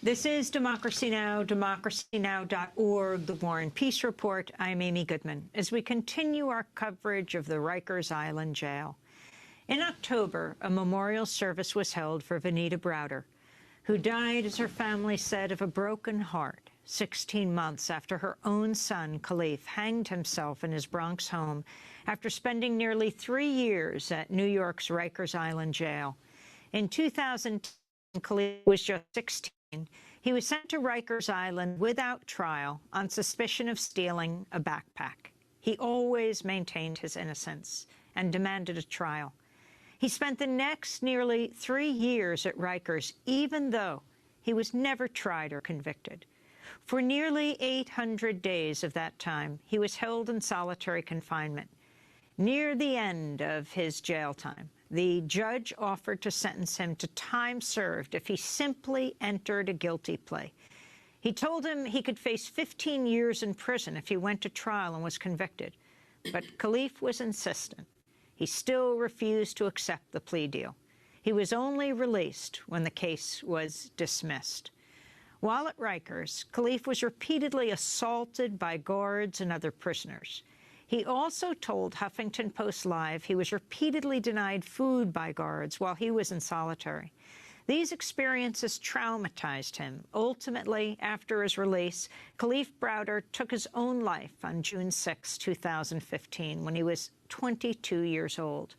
This is Democracy Now!, democracynow.org, The War and Peace Report. I'm Amy Goodman. As we continue our coverage of the Rikers Island jail, in October, a memorial service was held for Vanita Browder, who died, as her family said, of a broken heart 16 months after her own son, Khalif, hanged himself in his Bronx home after spending nearly 3 years at New York's Rikers Island jail. In 2010, Khalif was just 16. He was sent to Rikers Island without trial on suspicion of stealing a backpack. He always maintained his innocence and demanded a trial. He spent the next nearly 3 years at Rikers, even though he was never tried or convicted. For nearly 800 days of that time, he was held in solitary confinement. Near the end of his jail time, the judge offered to sentence him to time served if he simply entered a guilty plea. He told him he could face 15 years in prison if he went to trial and was convicted. But Khalif was insistent. He still refused to accept the plea deal. He was only released when the case was dismissed. While at Rikers, Khalif was repeatedly assaulted by guards and other prisoners. He also told Huffington Post Live he was repeatedly denied food by guards while he was in solitary. These experiences traumatized him. Ultimately, after his release, Khalif Browder took his own life on June 6, 2015, when he was 22 years old.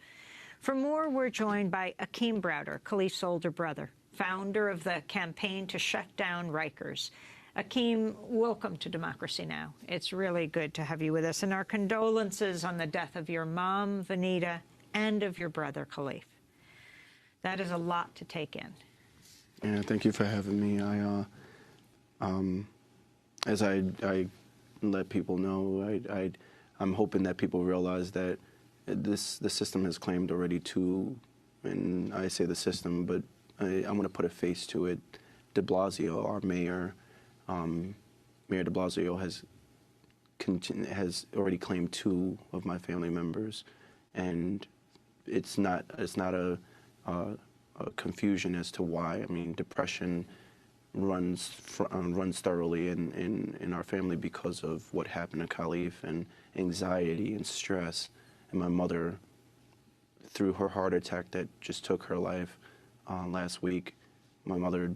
For more, we're joined by Akeem Browder, Khalif's older brother, founder of the campaign to shut down Rikers. Akeem, welcome to Democracy Now! It's really good to have you with us, and our condolences on the death of your mom, Vanita, and of your brother, Khalif. That is a lot to take in. Yeah, thank you for having me. As I let people know, I'm hoping that people realize that the system has claimed already too, and I say the system, but I want to put a face to it. De Blasio, our mayor, Mayor de Blasio has already claimed 2 of my family members, and it's not a confusion as to why. I mean, depression runs thoroughly in our family because of what happened to Khalif, and anxiety and stress. And my mother, through her heart attack that just took her life last week, my mother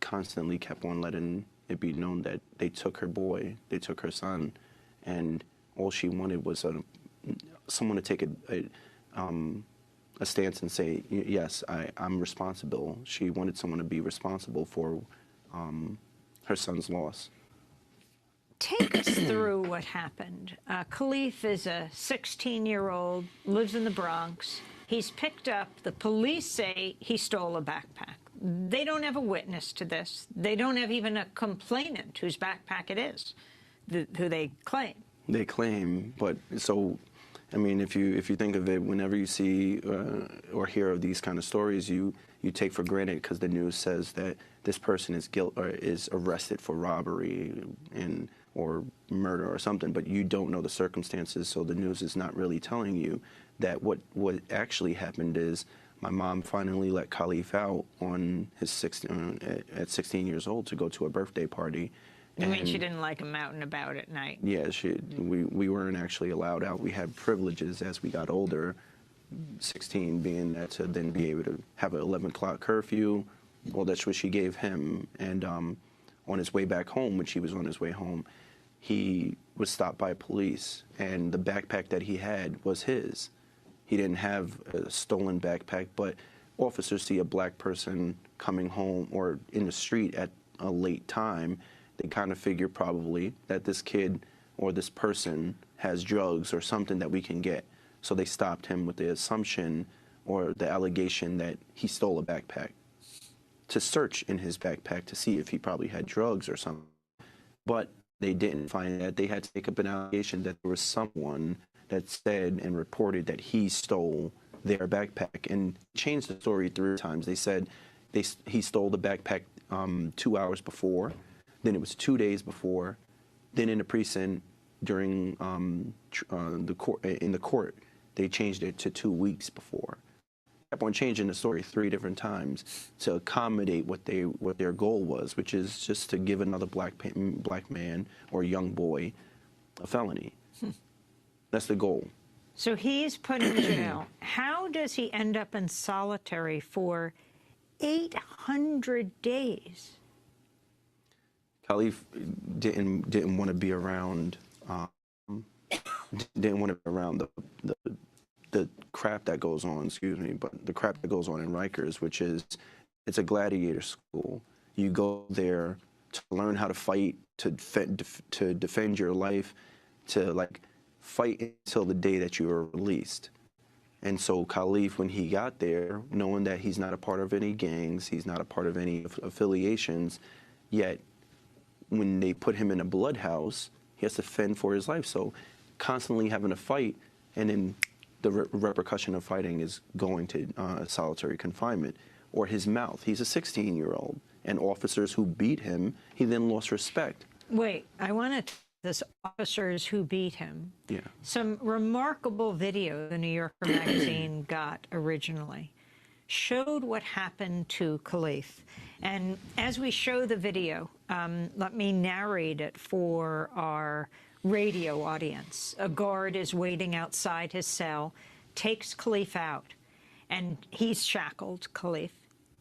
constantly kept on letting it be known that they took her boy, they took her son, and all she wanted was someone to take a stance and say, yes, I'm responsible. She wanted someone to be responsible for her son's loss. Take us through what happened. Khalif is a 16-year-old, lives in the Bronx. He's picked up. The police say he stole a backpack. They don't have a witness to this. They don't have even a complainant whose backpack it is, who they claim. They claim, but so, I mean, if you think of it, whenever you see or hear of these kind of stories, you take for granted because the news says that this person is arrested for robbery or murder or something, but you don't know the circumstances, so the news is not really telling you that what actually happened is my mom finally let Khalif out on his at 16 years old to go to a birthday party. You mean she didn't like him out and about at night? Yeah, we weren't actually allowed out. We had privileges as we got older, 16 being that to then be able to have an 11 o'clock curfew. Well, that's what she gave him. And on his way back home, when she was on his way home, he was stopped by police, and the backpack that he had was his. He didn't have a stolen backpack, but officers see a black person coming home or in the street at a late time. They kind of figure probably that this kid or this person has drugs or something that we can get. So they stopped him with the assumption or the allegation that he stole a backpack, to search in his backpack to see if he probably had drugs or something. But they didn't find that. They had to take up an allegation that there was someone that said and reported that he stole their backpack, and changed the story 3 times. They said he stole the backpack 2 hours before, then it was 2 days before, then in the precinct during the court they changed it to 2 weeks before. kept on changing the story 3 different times to accommodate what their goal was, which is just to give another black man or young boy a felony. That's the goal. So he's put in jail. How does he end up in solitary for 800 days? Khalif didn't want to be around. Didn't want to be around the crap that goes on. Excuse me, but the crap that goes on in Rikers, which is it's a gladiator school. You go there to learn how to fight, to defend your life, to like fight until the day that you are released. And so Khalif, when he got there, knowing that he's not a part of any gangs, he's not a part of any affiliations, yet when they put him in a blood house, he has to fend for his life. So constantly having to fight, and then the repercussion of fighting is going to solitary confinement. Or his mouth. He's a 16-year-old, and officers who beat him, he then lost respect. Wait, I want to this officers who beat him. Yeah. Some remarkable video the New Yorker magazine got originally showed what happened to Khalif. And as we show the video, let me narrate it for our radio audience. A guard is waiting outside his cell, takes Khalif out, and he's shackled, Khalif.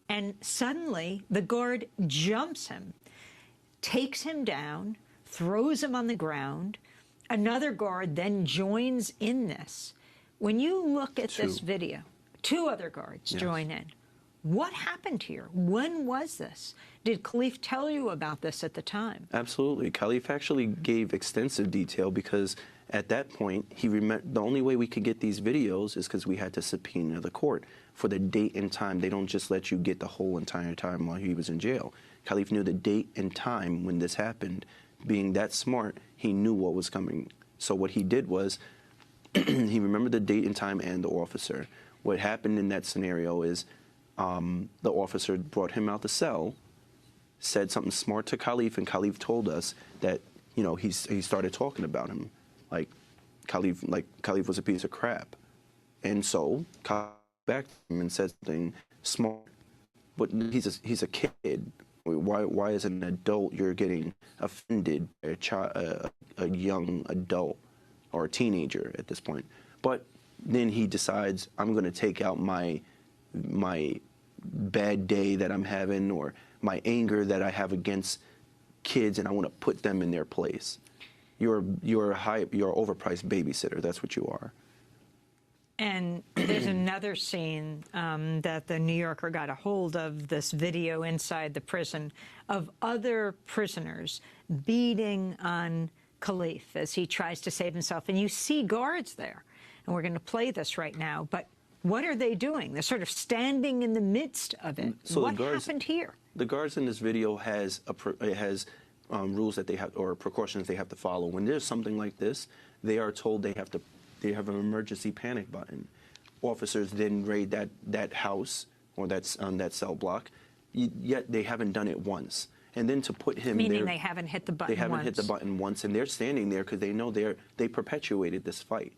And suddenly the guard jumps him, takes him down, throws him on the ground. Another guard then joins in this. When you look at this video, 2 other guards join in. What happened here? When was this? Did Khalif tell you about this at the time? Absolutely. Khalif actually gave extensive detail because at that point, the only way we could get these videos is because we had to subpoena the court for the date and time. They don't just let you get the whole entire time while he was in jail. Khalif knew the date and time when this happened. Being that smart, he knew what was coming. So what he did was he remembered the date and time and the officer. What happened in that scenario is the officer brought him out the cell, said something smart to Khalif, and Khalif told us that, you know, he started talking about him. Like Khalif was a piece of crap. And so Khalif back to him and said something smart. But he's a kid. Why as an adult you're getting offended by a young adult or a teenager at this point? But then he decides, I'm going to take out my bad day that I'm having or my anger that I have against kids, and I want to put them in their place. You're an overpriced babysitter. That's what you are. And there's another scene that the New Yorker got a hold of, this video inside the prison of other prisoners beating on Khalif as he tries to save himself. And you see guards there. And we're going to play this right now. But what are they doing? They're sort of standing in the midst of it. So what happened here? The guards in this video has rules that they have, or precautions they have to follow. When there's something like this, they are told they have an emergency panic button. Officers then raid that house or that cell block, yet they haven't done it once. And then to put him Meaning there, they haven't hit the button They haven't hit the button once, and they're standing there because they know they perpetuated this fight.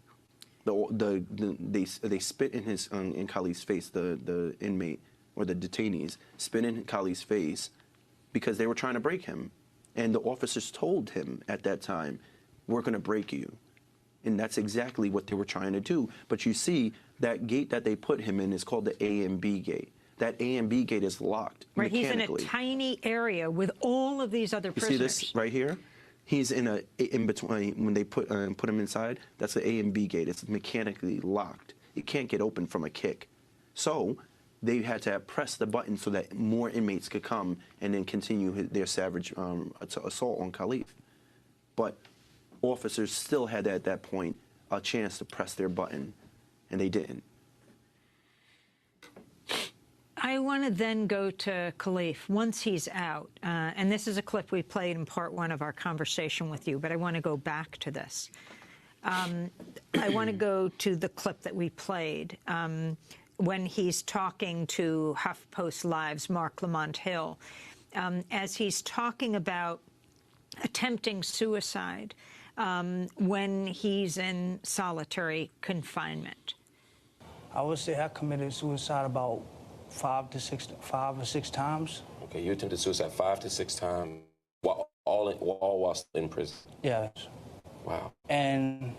They spit in Khalif's face, the inmate or the detainees spit in Khalif's face because they were trying to break him. And the officers told him at that time, we're going to break you. And that's exactly what they were trying to do. But you see, that gate that they put him in is called the A and B gate. That A and B gate is locked right, mechanically. He's in a tiny area with all of these other prisoners. You see this right here? He's in between. When they put him inside, that's the A and B gate. It's mechanically locked. It can't get open from a kick. So they had to press the button so that more inmates could come and then continue their savage assault on Khalif. But officers still had at that point a chance to press their button, and they didn't. I want to then go to Khalif once he's out, and this is a clip we played in part 1 of our conversation with you, but I want to go back to this. I want to go to the clip that we played when he's talking to HuffPost Live's Mark Lamont Hill, as he's talking about attempting suicide when he's in solitary confinement. I would say I committed suicide about 5 or 6 times. Okay, you attempted suicide 5 to 6 times while while still in prison. Yes. Wow. And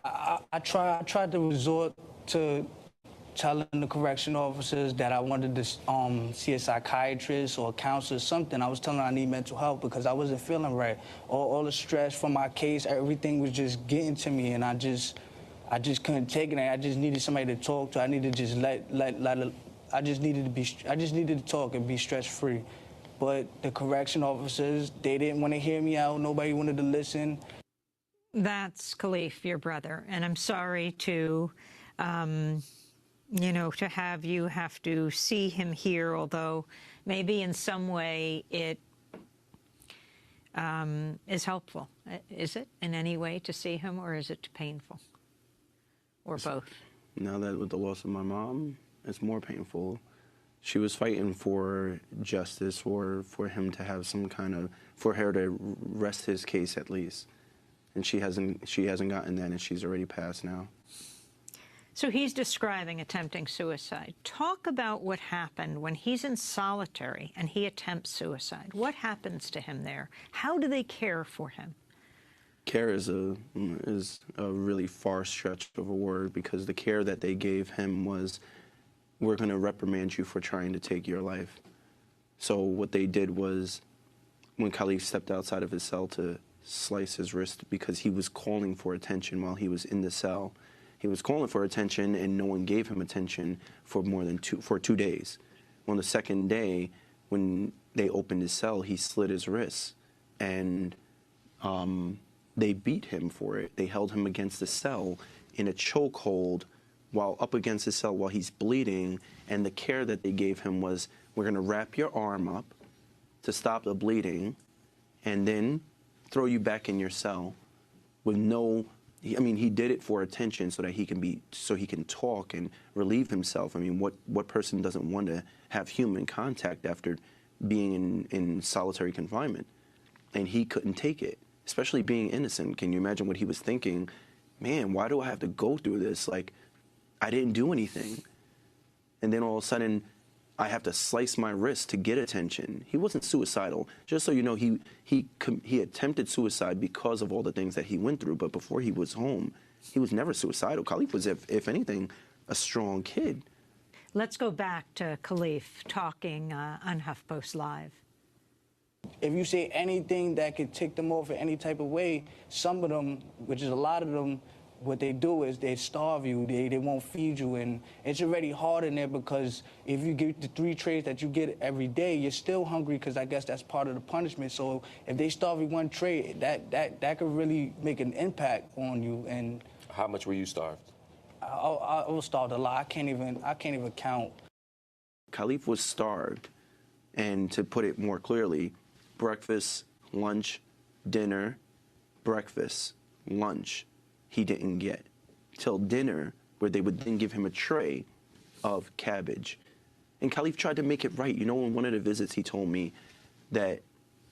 I tried to resort to telling the correction officers that I wanted to see a psychiatrist or a counselor or something. I was telling them I need mental help because I wasn't feeling right. All the stress from my case, everything was just getting to me, and I just couldn't take it. I just needed somebody to talk to. I needed to just I just needed to talk and be stress-free. But the correction officers, they didn't want to hear me out. Nobody wanted to listen. That's Khalif, your brother, and I'm sorry to, to have you have to see him here, although maybe in some way it is helpful. Is it in any way to see him, or is it painful, or both? Now that with the loss of my mom, it's more painful. She was fighting for justice, or for him to have some kind of, for her to rest his case at least. And she hasn't gotten that, and she's already passed now. So he's describing attempting suicide. Talk about what happened when he's in solitary and he attempts suicide. What happens to him there? How do they care for him? Care is a really far stretch of a word, because the care that they gave him was, we're going to reprimand you for trying to take your life. So what they did was, when Khalif stepped outside of his cell to slice his wrist because he was calling for attention while he was in the cell, he was calling for attention and no one gave him attention for for 2 days. On the second day, when they opened his cell, he slit his wrists, and they beat him for it. They held him against the cell in a chokehold while up against the cell while he's bleeding, and the care that they gave him was, we're going to wrap your arm up to stop the bleeding and then throw you back in your cell with no, I mean, he did it for attention so that he can talk and relieve himself. I mean, what person doesn't want to have human contact after being in solitary confinement? And he couldn't take it, especially being innocent. Can you imagine what he was thinking? Man, why do I have to go through this? Like, I didn't do anything. And then all of a sudden, I have to slice my wrist to get attention. He wasn't suicidal. Just so you know, he attempted suicide because of all the things that he went through. But before he was home, he was never suicidal. Khalif was, if anything, a strong kid. Let's go back to Khalif talking on HuffPost Live. If you say anything that could tick them off in any type of way, some of them, which is a lot of them, what they do is they starve you, they won't feed you, and it's already hard in there because if you get the 3 trays that you get every day, you're still hungry because I guess that's part of the punishment. So if they starve you 1 tray, that could really make an impact on you. And how much were you starved? I was starved a lot. I can't even count. Khalif was starved, and to put it more clearly, breakfast, lunch, dinner, breakfast, lunch, he didn't get till dinner, where they would then give him a tray of cabbage. And Khalif tried to make it right. You know, in one of the visits, he told me that,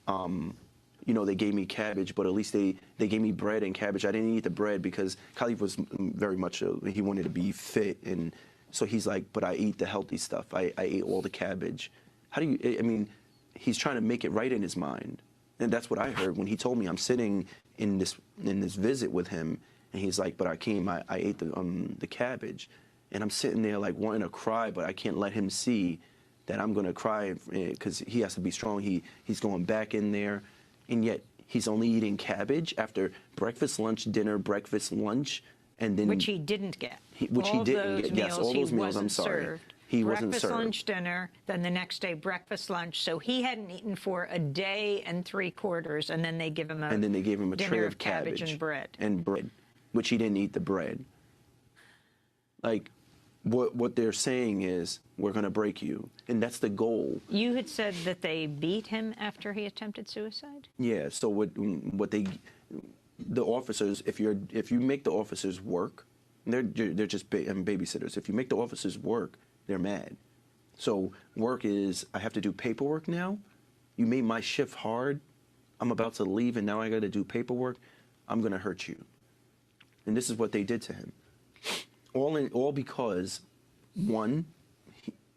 they gave me cabbage, but at least they gave me bread and cabbage. I didn't eat the bread because Khalif was very much, he wanted to be fit. And so he's like, but I eat the healthy stuff. I ate all the cabbage. How do you, I mean, he's trying to make it right in his mind. And that's what I heard when he told me. I'm sitting in this visit with him, and he's like, but I ate the cabbage. And I'm sitting there like wanting to cry, but I can't let him see that I'm going to cry because he has to be strong. He's going back in there, and yet he's only eating cabbage after breakfast, lunch, dinner, breakfast, lunch, and then... Which he didn't get. Which he didn't get, yes, all those meals, I'm sorry. Served. He wasn't served. Breakfast, lunch, dinner, then the next day breakfast, lunch. So he hadn't eaten for a day and 3/4, and then they give him a tray of cabbage and bread. Which he didn't eat the bread. Like, what they're saying is, we're going to break you. And that's the goal. You had said that they beat him after he attempted suicide? Yeah, so the officers, if you make the officers work, they're just babysitters. If you make the officers work, they're mad. So work is, I have to do paperwork now? You made my shift hard? I'm about to leave and now I got to do paperwork? I'm going to hurt you. And this is what they did to him. all because, one,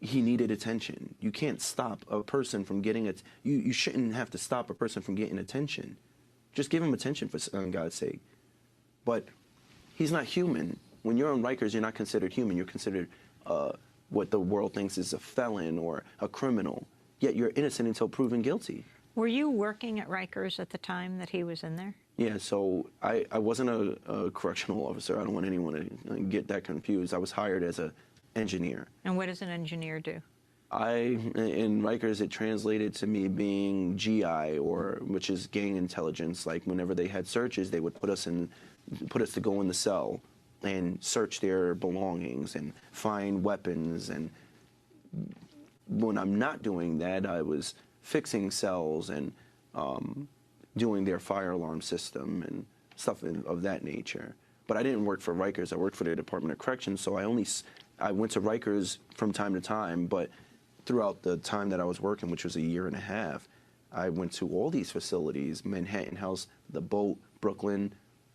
he needed attention. You can't stop a person from getting it. You shouldn't have to stop a person from getting attention. Just give him attention for God's sake. But he's not human. When you're on Rikers, you're not considered human. You're considered what the world thinks is a felon or a criminal. Yet you're innocent until proven guilty. Were you working at Rikers at the time that he was in there? Yeah, so I wasn't a correctional officer. I don't want anyone to get that confused. I was hired as an engineer. And what does an engineer do? In Rikers, it translated to me being GI, which is gang intelligence. Like whenever they had searches, they would put us to go in the cell and search their belongings and find weapons. And when I'm not doing that, I was fixing cells and doing their fire alarm system and stuff of that nature. But I didn't work for Rikers. I worked for the Department of Corrections, so I went to Rikers from time to time, but throughout the time that I was working, which was a year and a half, I went to all these facilities: Manhattan House, the Boat, Brooklyn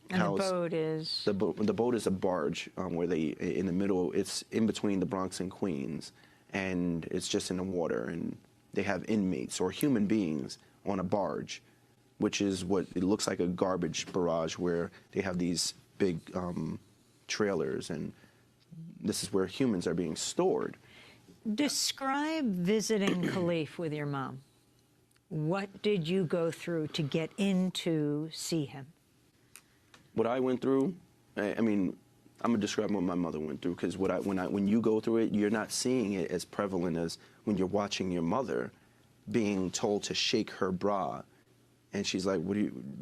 House. And the boat is? The boat is a barge where in the middle, it's in between the Bronx and Queens, and it's just in the water, and they have inmates or human beings on a barge, which is what it looks like, a garbage barrage where they have these big trailers, and this is where humans are being stored. Describe visiting Khalif with your mom. What did you go through to get in to see him? What I went through, I mean, I'm gonna describe what my mother went through, because when you go through it, you're not seeing it as prevalent as when you're watching your mother being told to shake her bra, and she's like,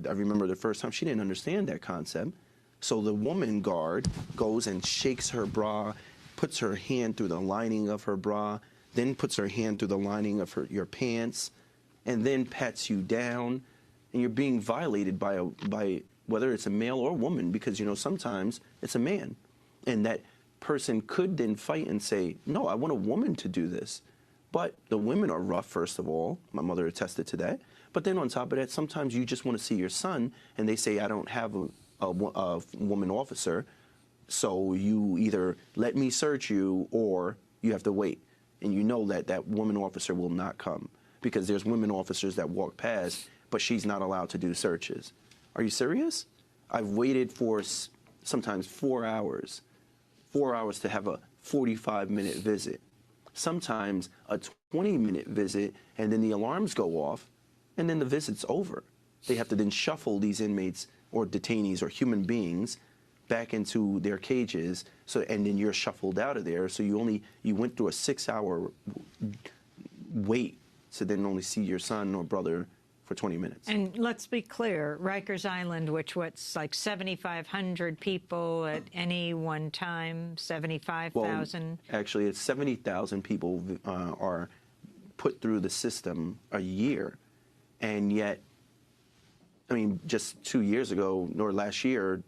I remember the first time she didn't understand that concept, so the woman guard goes and shakes her bra, puts her hand through the lining of her bra, then puts her hand through the lining of your pants, and then pats you down, and you're being violated by whether it's a male or woman, because sometimes it's a man, and that person could then fight and say, no, I want a woman to do this. But the women are rough, first of all. My mother attested to that. But then on top of that, sometimes you just want to see your son, and they say, I don't have a woman officer, so you either let me search you or you have to wait. And you know that woman officer will not come, because there's women officers that walk past, but she's not allowed to do searches. Are you serious? I've waited for sometimes 4 hours. 4 hours to have a 45-minute visit. Sometimes a 20-minute visit, and then the alarms go off, and then the visit's over. They have to then shuffle these inmates or detainees or human beings back into their cages, and then you're shuffled out of there. So you went through a 6-hour wait to then only see your son or brother for 20 minutes. And let's be clear, Rikers Island, what's like 7,500 people at any one time, 75,000? Well, actually, it's 70,000 people are put through the system a year. And yet, I mean, just 2 years ago, or last year,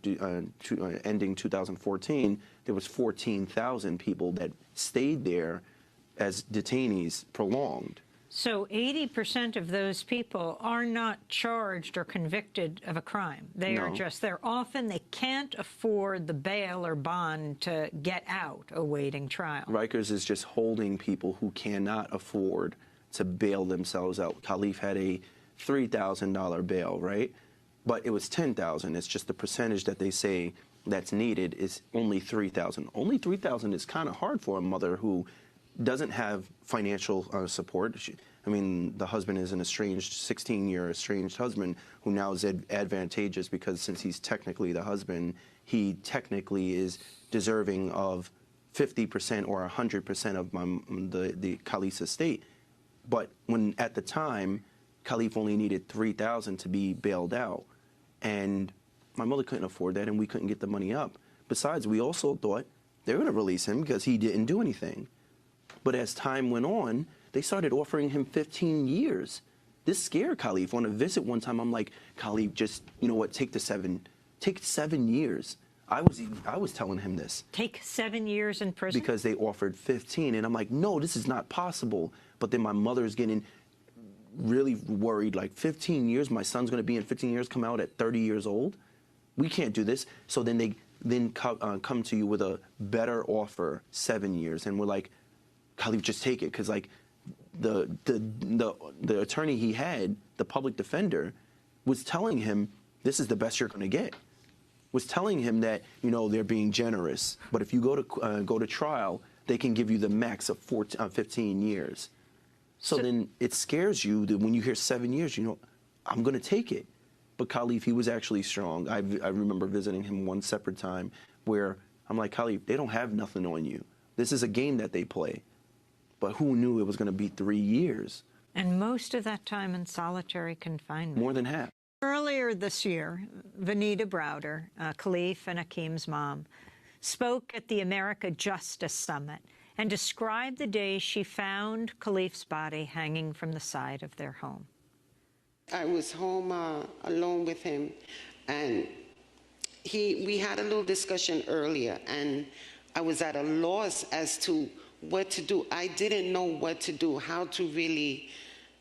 ending 2014, there was 14,000 people that stayed there as detainees prolonged. So 80% of those people are not charged or convicted of a crime. They can't afford the bail or bond to get out awaiting trial. Rikers is just holding people who cannot afford to bail themselves out. Khalif had a $3,000 bail, right? But it was $10,000. It's just the percentage that they say that's needed is only $3,000. Only $3,000 is kind of hard for a mother who doesn't have financial support. The husband is an estranged, 16-year estranged husband who now is advantageous because since he's technically the husband, he technically is deserving of 50% or 100% of the Khalif's estate. But when at the time, Khalif only needed $3,000 to be bailed out, and my mother couldn't afford that, and we couldn't get the money up. Besides, we also thought they were going to release him because he didn't do anything. But as time went on, they started offering him 15 years. This scared Khalif. On a visit one time, I'm like, Khalif, just, you know what, take 7 years. I was telling him this. Take 7 years in prison? Because they offered 15, and I'm like, no, this is not possible. But then my mother's getting really worried, like 15 years, my son's going to be in 15 years, come out at 30 years old? We can't do this. So then then come to you with a better offer, 7 years, and we're like, Khalif, just take it, because like the attorney he had, the public defender, was telling him this is the best you're going to get. Was telling him that, you know, they're being generous, but if you go to trial, they can give you the max of 15 years. So then it scares you that when you hear 7 years, you know, I'm going to take it. But Khalif, he was actually strong. I remember visiting him one separate time where I'm like, Khalif, they don't have nothing on you. This is a game that they play. But who knew it was going to be 3 years? And most of that time in solitary confinement. More than half. Earlier this year, Vanita Browder, Khalif and Akeem's mom, spoke at the America Justice Summit and described the day she found Khalif's body hanging from the side of their home. I was home alone with him, and we had a little discussion earlier, and I was at a loss as to what to do. I didn't know what to do, how to really,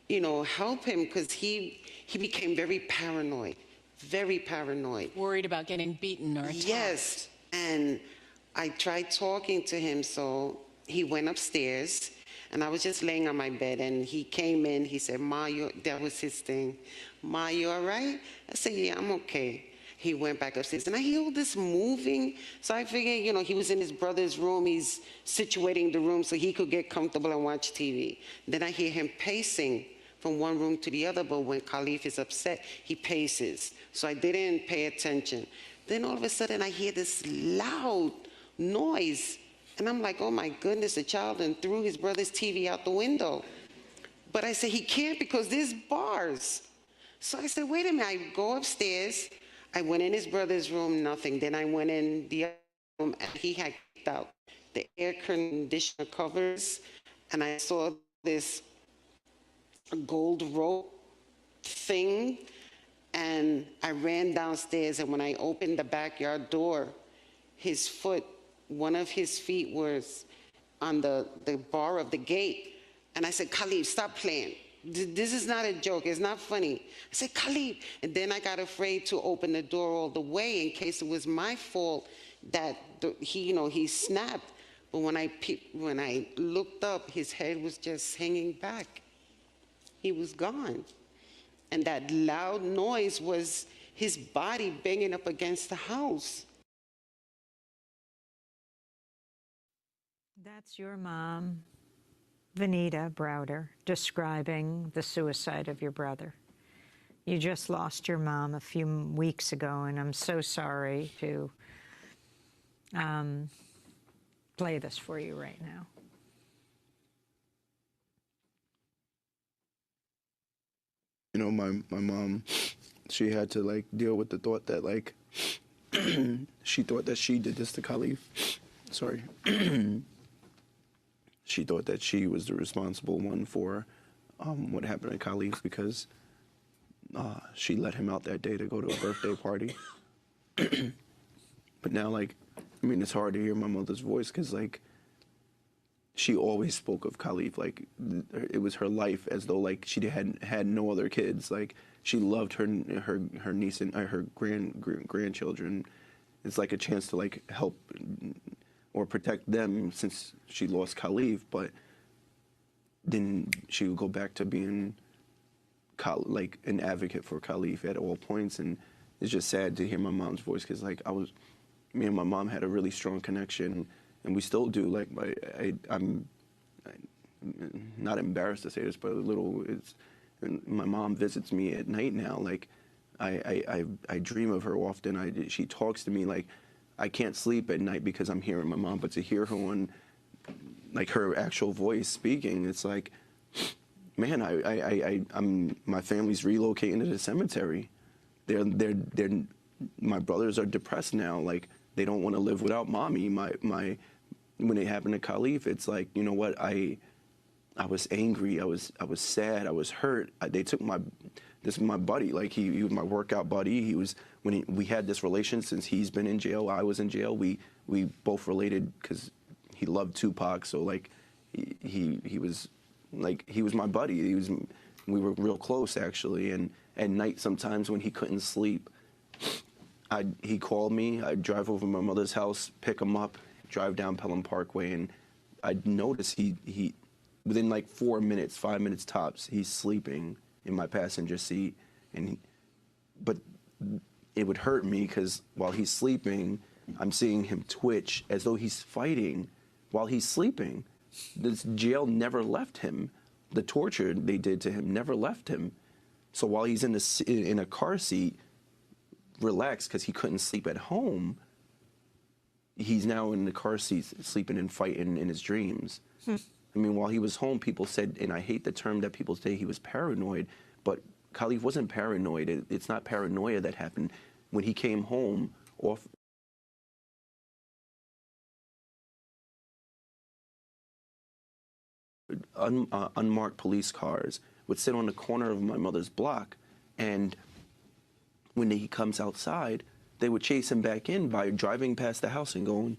you know, help him, because he became very paranoid, very paranoid. Worried about getting beaten or attacked. Yes, and I tried talking to him, so he went upstairs. And I was just laying on my bed, and he came in. He said, Ma, that was his thing. Ma, you all right? I said, yeah, I'm okay. He went back upstairs, and I hear all this moving. So I figured, you know, he was in his brother's room. He's situating the room so he could get comfortable and watch TV. Then I hear him pacing from one room to the other, but when Khalif is upset, he paces. So I didn't pay attention. Then all of a sudden, I hear this loud noise. And I'm like, oh my goodness, the child and threw his brother's TV out the window. But I said, he can't because there's bars. So I said, wait a minute. I go upstairs. I went in his brother's room, nothing. Then I went in the other room, and he had kicked out the air conditioner covers. And I saw this gold rope thing. And I ran downstairs, and when I opened the backyard door, his foot, one of his feet was on the bar of the gate. And I said, Khalif, stop playing. This is not a joke. It's not funny. I said, Khalif. And then I got afraid to open the door all the way in case it was my fault that he snapped. But when I looked up, his head was just hanging back. He was gone. And that loud noise was his body banging up against the house. That's your mom, Vanita Browder, describing the suicide of your brother. You just lost your mom a few weeks ago, and I'm so sorry to play this for you right now. You know, my mom, she had to like deal with the thought that like she thought that she did this to Khalif. Sorry. She thought that she was the responsible one for what happened to Khalif because she let him out that day to go to a birthday party. But now, like, I mean, it's hard to hear my mother's voice because, like, she always spoke of Khalif like it was her life, as though like she had no other kids. Like she loved her niece and her grandchildren. It's like a chance to like help or protect them since she lost Khalif, but then she would go back to being like an advocate for Khalif at all points. And it's just sad to hear my mom's voice because like me and my mom had a really strong connection, and we still do. Like I'm not embarrassed to say this, but a little. My mom visits me at night now. Like I dream of her often. She talks to me like. I can't sleep at night because I'm hearing my mom, but to hear her on, like her actual voice speaking, it's like, man, I'm my family's relocating to the cemetery. My brothers are depressed now. Like they don't want to live without mommy. When it happened to Khalif, it's like, you know what? I was angry. I was sad. I was hurt. They took this is my buddy. Like he was my workout buddy. He was we had this relation since he's been in jail. I was in jail. We both related because he loved Tupac. So like he was my buddy. We were real close actually. And at night sometimes when he couldn't sleep, He called me. I'd drive over to my mother's house, pick him up, drive down Pelham Parkway, and I'd notice he within like 4 minutes, 5 minutes tops, he's sleeping in my passenger seat. But it would hurt me because while he's sleeping, I'm seeing him twitch as though he's fighting while he's sleeping. This jail never left him. The torture they did to him never left him. So while he's in a car seat, relaxed because he couldn't sleep at home, he's now in the car seat sleeping and fighting in his dreams. I mean, while he was home, people said, and I hate the term that people say, he was paranoid, but Khalif wasn't paranoid. It's not paranoia that happened. When he came home off unmarked police cars would sit on the corner of my mother's block, and when he comes outside, they would chase him back in by driving past the house and going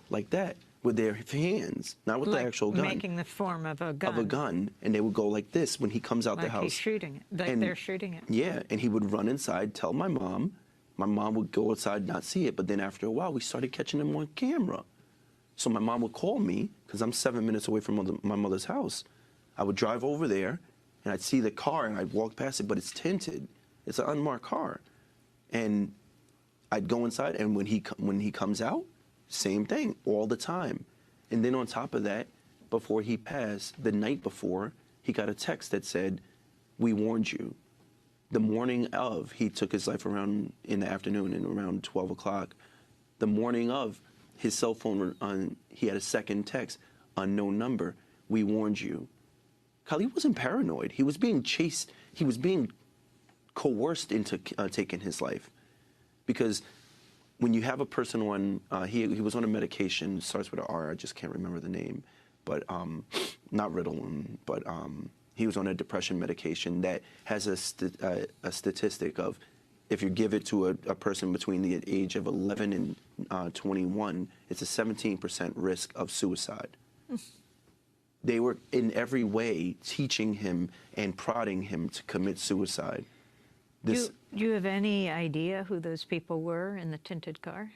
like that with their hands, not with the actual gun. Making the form of a gun. Of a gun, and they would go like this when he comes out the house. Like he's shooting it, like they're shooting it. Yeah, and he would run inside, tell my mom. My mom would go outside, not see it, but then after a while, we started catching him on camera. So my mom would call me, because I'm 7 minutes away from my mother's house. I would drive over there, and I'd see the car, and I'd walk past it, but it's tinted. It's an unmarked car. And I'd go inside, and when he comes out, same thing, all the time. And then on top of that, before he passed, the night before, he got a text that said, "We warned you." The morning of, he took his life around in the afternoon and around 12 o'clock. The morning of, his cell phone, he had a second text, unknown number, "We warned you." Khalif wasn't paranoid. He was being chased. He was being coerced into taking his life. Because when you have a person on, he was on a medication, starts with an R, I just can't remember the name, but not Ritalin, but he was on a depression medication that has a statistic of, if you give it to a person between the age of 11 and 21, it's a 17% risk of suicide. They were in every way teaching him and prodding him to commit suicide. Do you have any idea who those people were in the tinted car?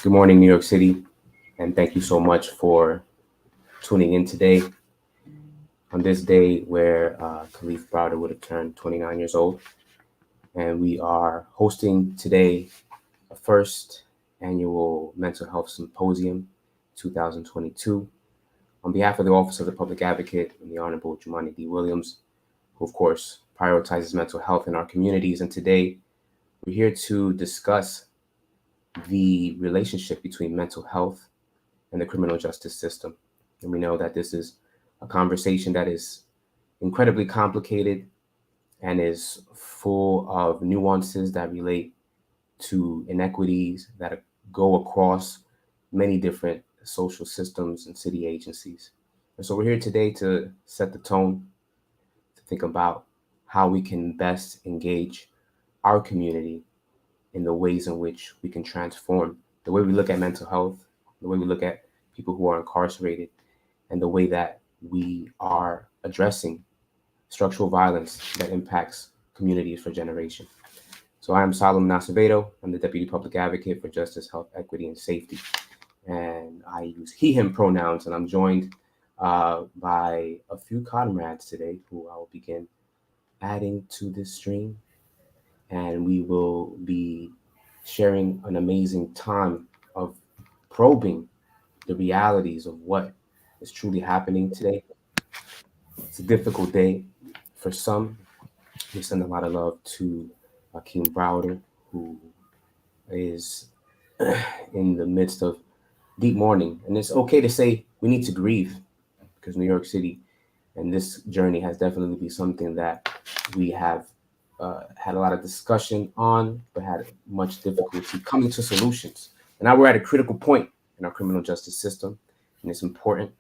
Good morning, New York City, and thank you so much for tuning in today on this day where Khalif Browder would have turned 29 years old. And we are hosting today a first annual Mental Health Symposium 2022 on behalf of the Office of the Public Advocate and the Honorable Jumaane D. Williams, who of course prioritizes mental health in our communities. And today we're here to discuss the relationship between mental health and the criminal justice system. And we know that this is a conversation that is incredibly complicated and is full of nuances that relate to inequities that go across many different social systems and city agencies. And so we're here today to set the tone, to think about how we can best engage our community in the ways in which we can transform the way we look at mental health, the way we look at people who are incarcerated, and the way that we are addressing structural violence that impacts communities for generations. So I am Solomon Acevedo. I'm the Deputy Public Advocate for Justice, Health, Equity, and Safety. And I use he, him pronouns, and I'm joined by a few comrades today who I will begin adding to this stream. And we will be sharing an amazing time of probing the realities of what is truly happening today. It's a difficult day for some. We send a lot of love to Akeem Browder, who is in the midst of deep mourning. And it's okay to say we need to grieve, because New York City and this journey has definitely been something that we have had a lot of discussion on, but had much difficulty coming to solutions. And now we're at a critical point in our criminal justice system, and it's important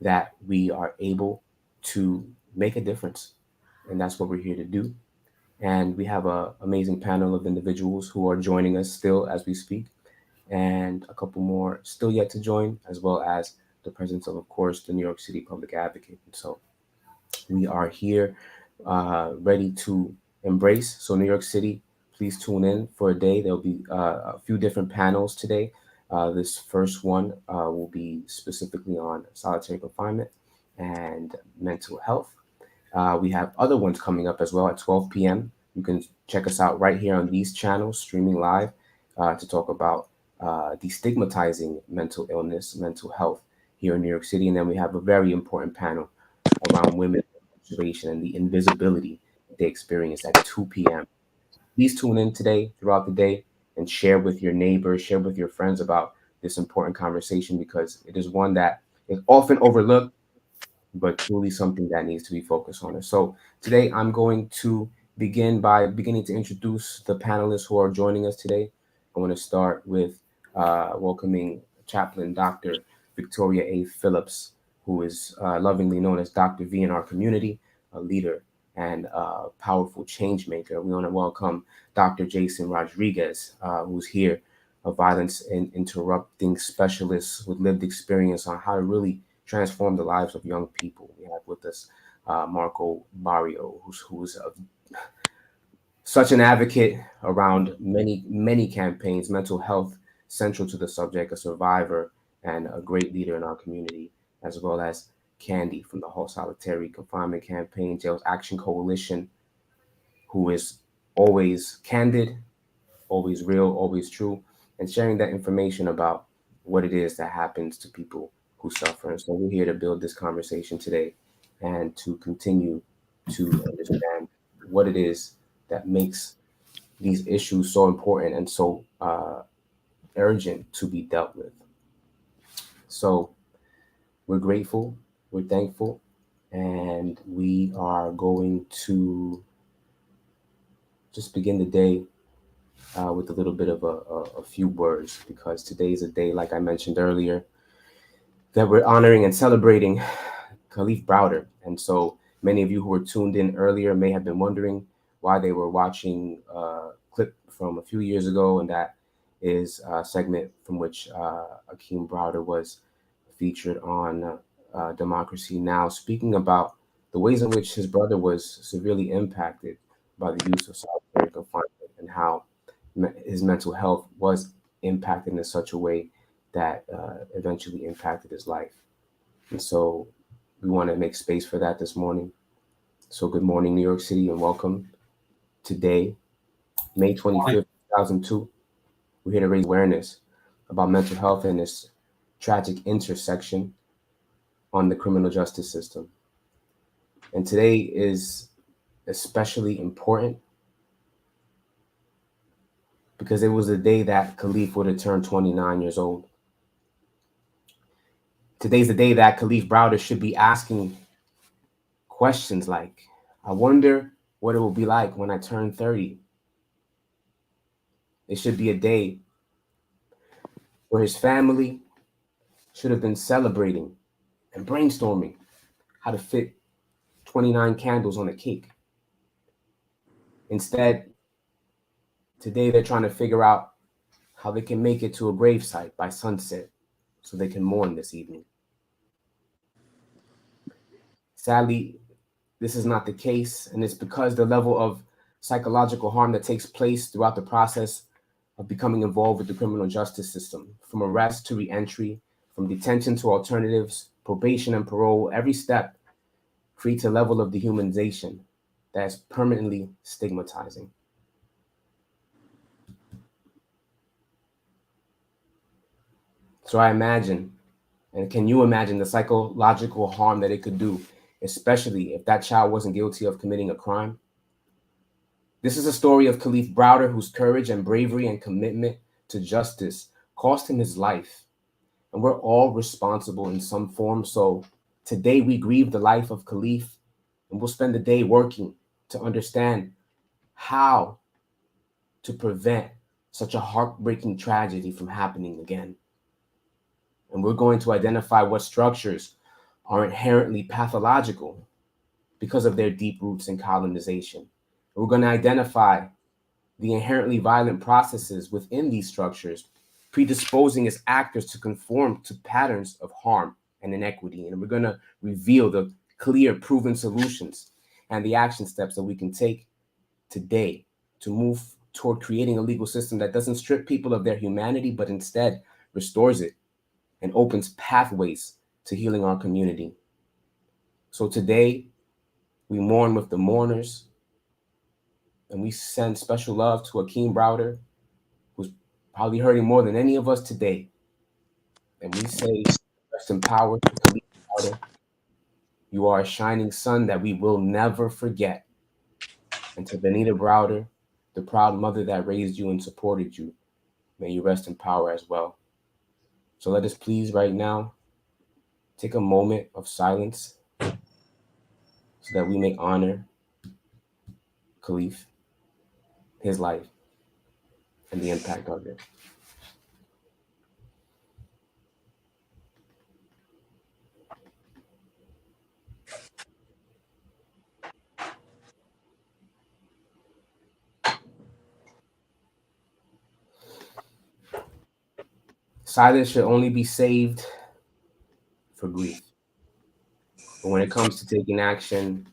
that we are able to make a difference. And that's what we're here to do. And we have an amazing panel of individuals who are joining us still as we speak, and a couple more still yet to join, as well as the presence of course, the New York City Public Advocate. And so we are here ready to embrace. So New York City, please tune in for a day. There'll be a few different panels today. This first one will be specifically on solitary confinement and mental health. We have other ones coming up as well at 12 p.m. You can check us out right here on these channels, streaming live, to talk about destigmatizing mental illness, mental health here in New York City. And then we have a very important panel around women incarceration and the invisibility they experience at 2 p.m. Please tune in today, throughout the day, and share with your neighbors, share with your friends about this important conversation, because it is one that is often overlooked, but truly something that needs to be focused on. And so today I'm going to begin by beginning to introduce the panelists who are joining us today. I want to start with welcoming Chaplain Dr. Victoria A. Phillips, who is lovingly known as Dr. V in our community, a leader and a powerful change maker. We want to welcome Dr. Jason Rodriguez, who's here, a violence and interrupting specialist with lived experience on how to really transform the lives of young people. We have with us Marco Barrio, who's such an advocate around many campaigns, mental health central to the subject, a survivor and a great leader in our community, as well as Candy from the whole solitary confinement campaign, Jails Action Coalition, who is always candid, always real, always true, and sharing that information about what it is that happens to people who suffer. And so we're here to build this conversation today and to continue to understand what it is that makes these issues so important and so urgent to be dealt with. So we're grateful, we're thankful, and we are going to just begin the day with a little bit of a few words, because today is a day, like I mentioned earlier, that we're honoring and celebrating Kalief Browder. And so many of you who were tuned in earlier may have been wondering why they were watching a clip from a few years ago, and that is a segment from which Akeem Browder was featured on Democracy Now!, speaking about the ways in which his brother was severely impacted by the use of solitary confinement and how his mental health was impacted in such a way that eventually impacted his life. And so we want to make space for that this morning. So good morning, New York City, and welcome. Today, May 25th, 2002, we're here to raise awareness about mental health and this tragic intersection on the criminal justice system. And today is especially important because it was the day that Kalief would have turned 29 years old. Today's the day that Kalief Browder should be asking questions like, I wonder what it will be like when I turn 30. It should be a day where his family should have been celebrating and brainstorming how to fit 29 candles on a cake. Instead, today they're trying to figure out how they can make it to a gravesite by sunset so they can mourn this evening. Sadly, this is not the case, and it's because the level of psychological harm that takes place throughout the process of becoming involved with the criminal justice system, from arrest to reentry, from detention to alternatives, probation and parole, every step creates a level of dehumanization that is permanently stigmatizing. So I imagine, and can you imagine the psychological harm that it could do, especially if that child wasn't guilty of committing a crime? This is a story of Kalief Browder, whose courage and bravery and commitment to justice cost him his life. And we're all responsible in some form. So today we grieve the life of Kalief, and we'll spend the day working to understand how to prevent such a heartbreaking tragedy from happening again. And we're going to identify what structures are inherently pathological because of their deep roots in colonization. We're going to identify the inherently violent processes within these structures, predisposing its actors to conform to patterns of harm and inequity. And we're going to reveal the clear, proven solutions and the action steps that we can take today to move toward creating a legal system that doesn't strip people of their humanity, but instead restores it and opens pathways to healing our community. So today, we mourn with the mourners, and we send special love to Akeem Browder, who's probably hurting more than any of us today. And we say, rest in power to Khalid Browder. You are a shining sun that we will never forget. And to Benita Browder, the proud mother that raised you and supported you, may you rest in power as well. So let us please right now take a moment of silence so that we may honor Khalif, his life, and the impact of it. Silence should only be saved for grief. But when it comes to taking action,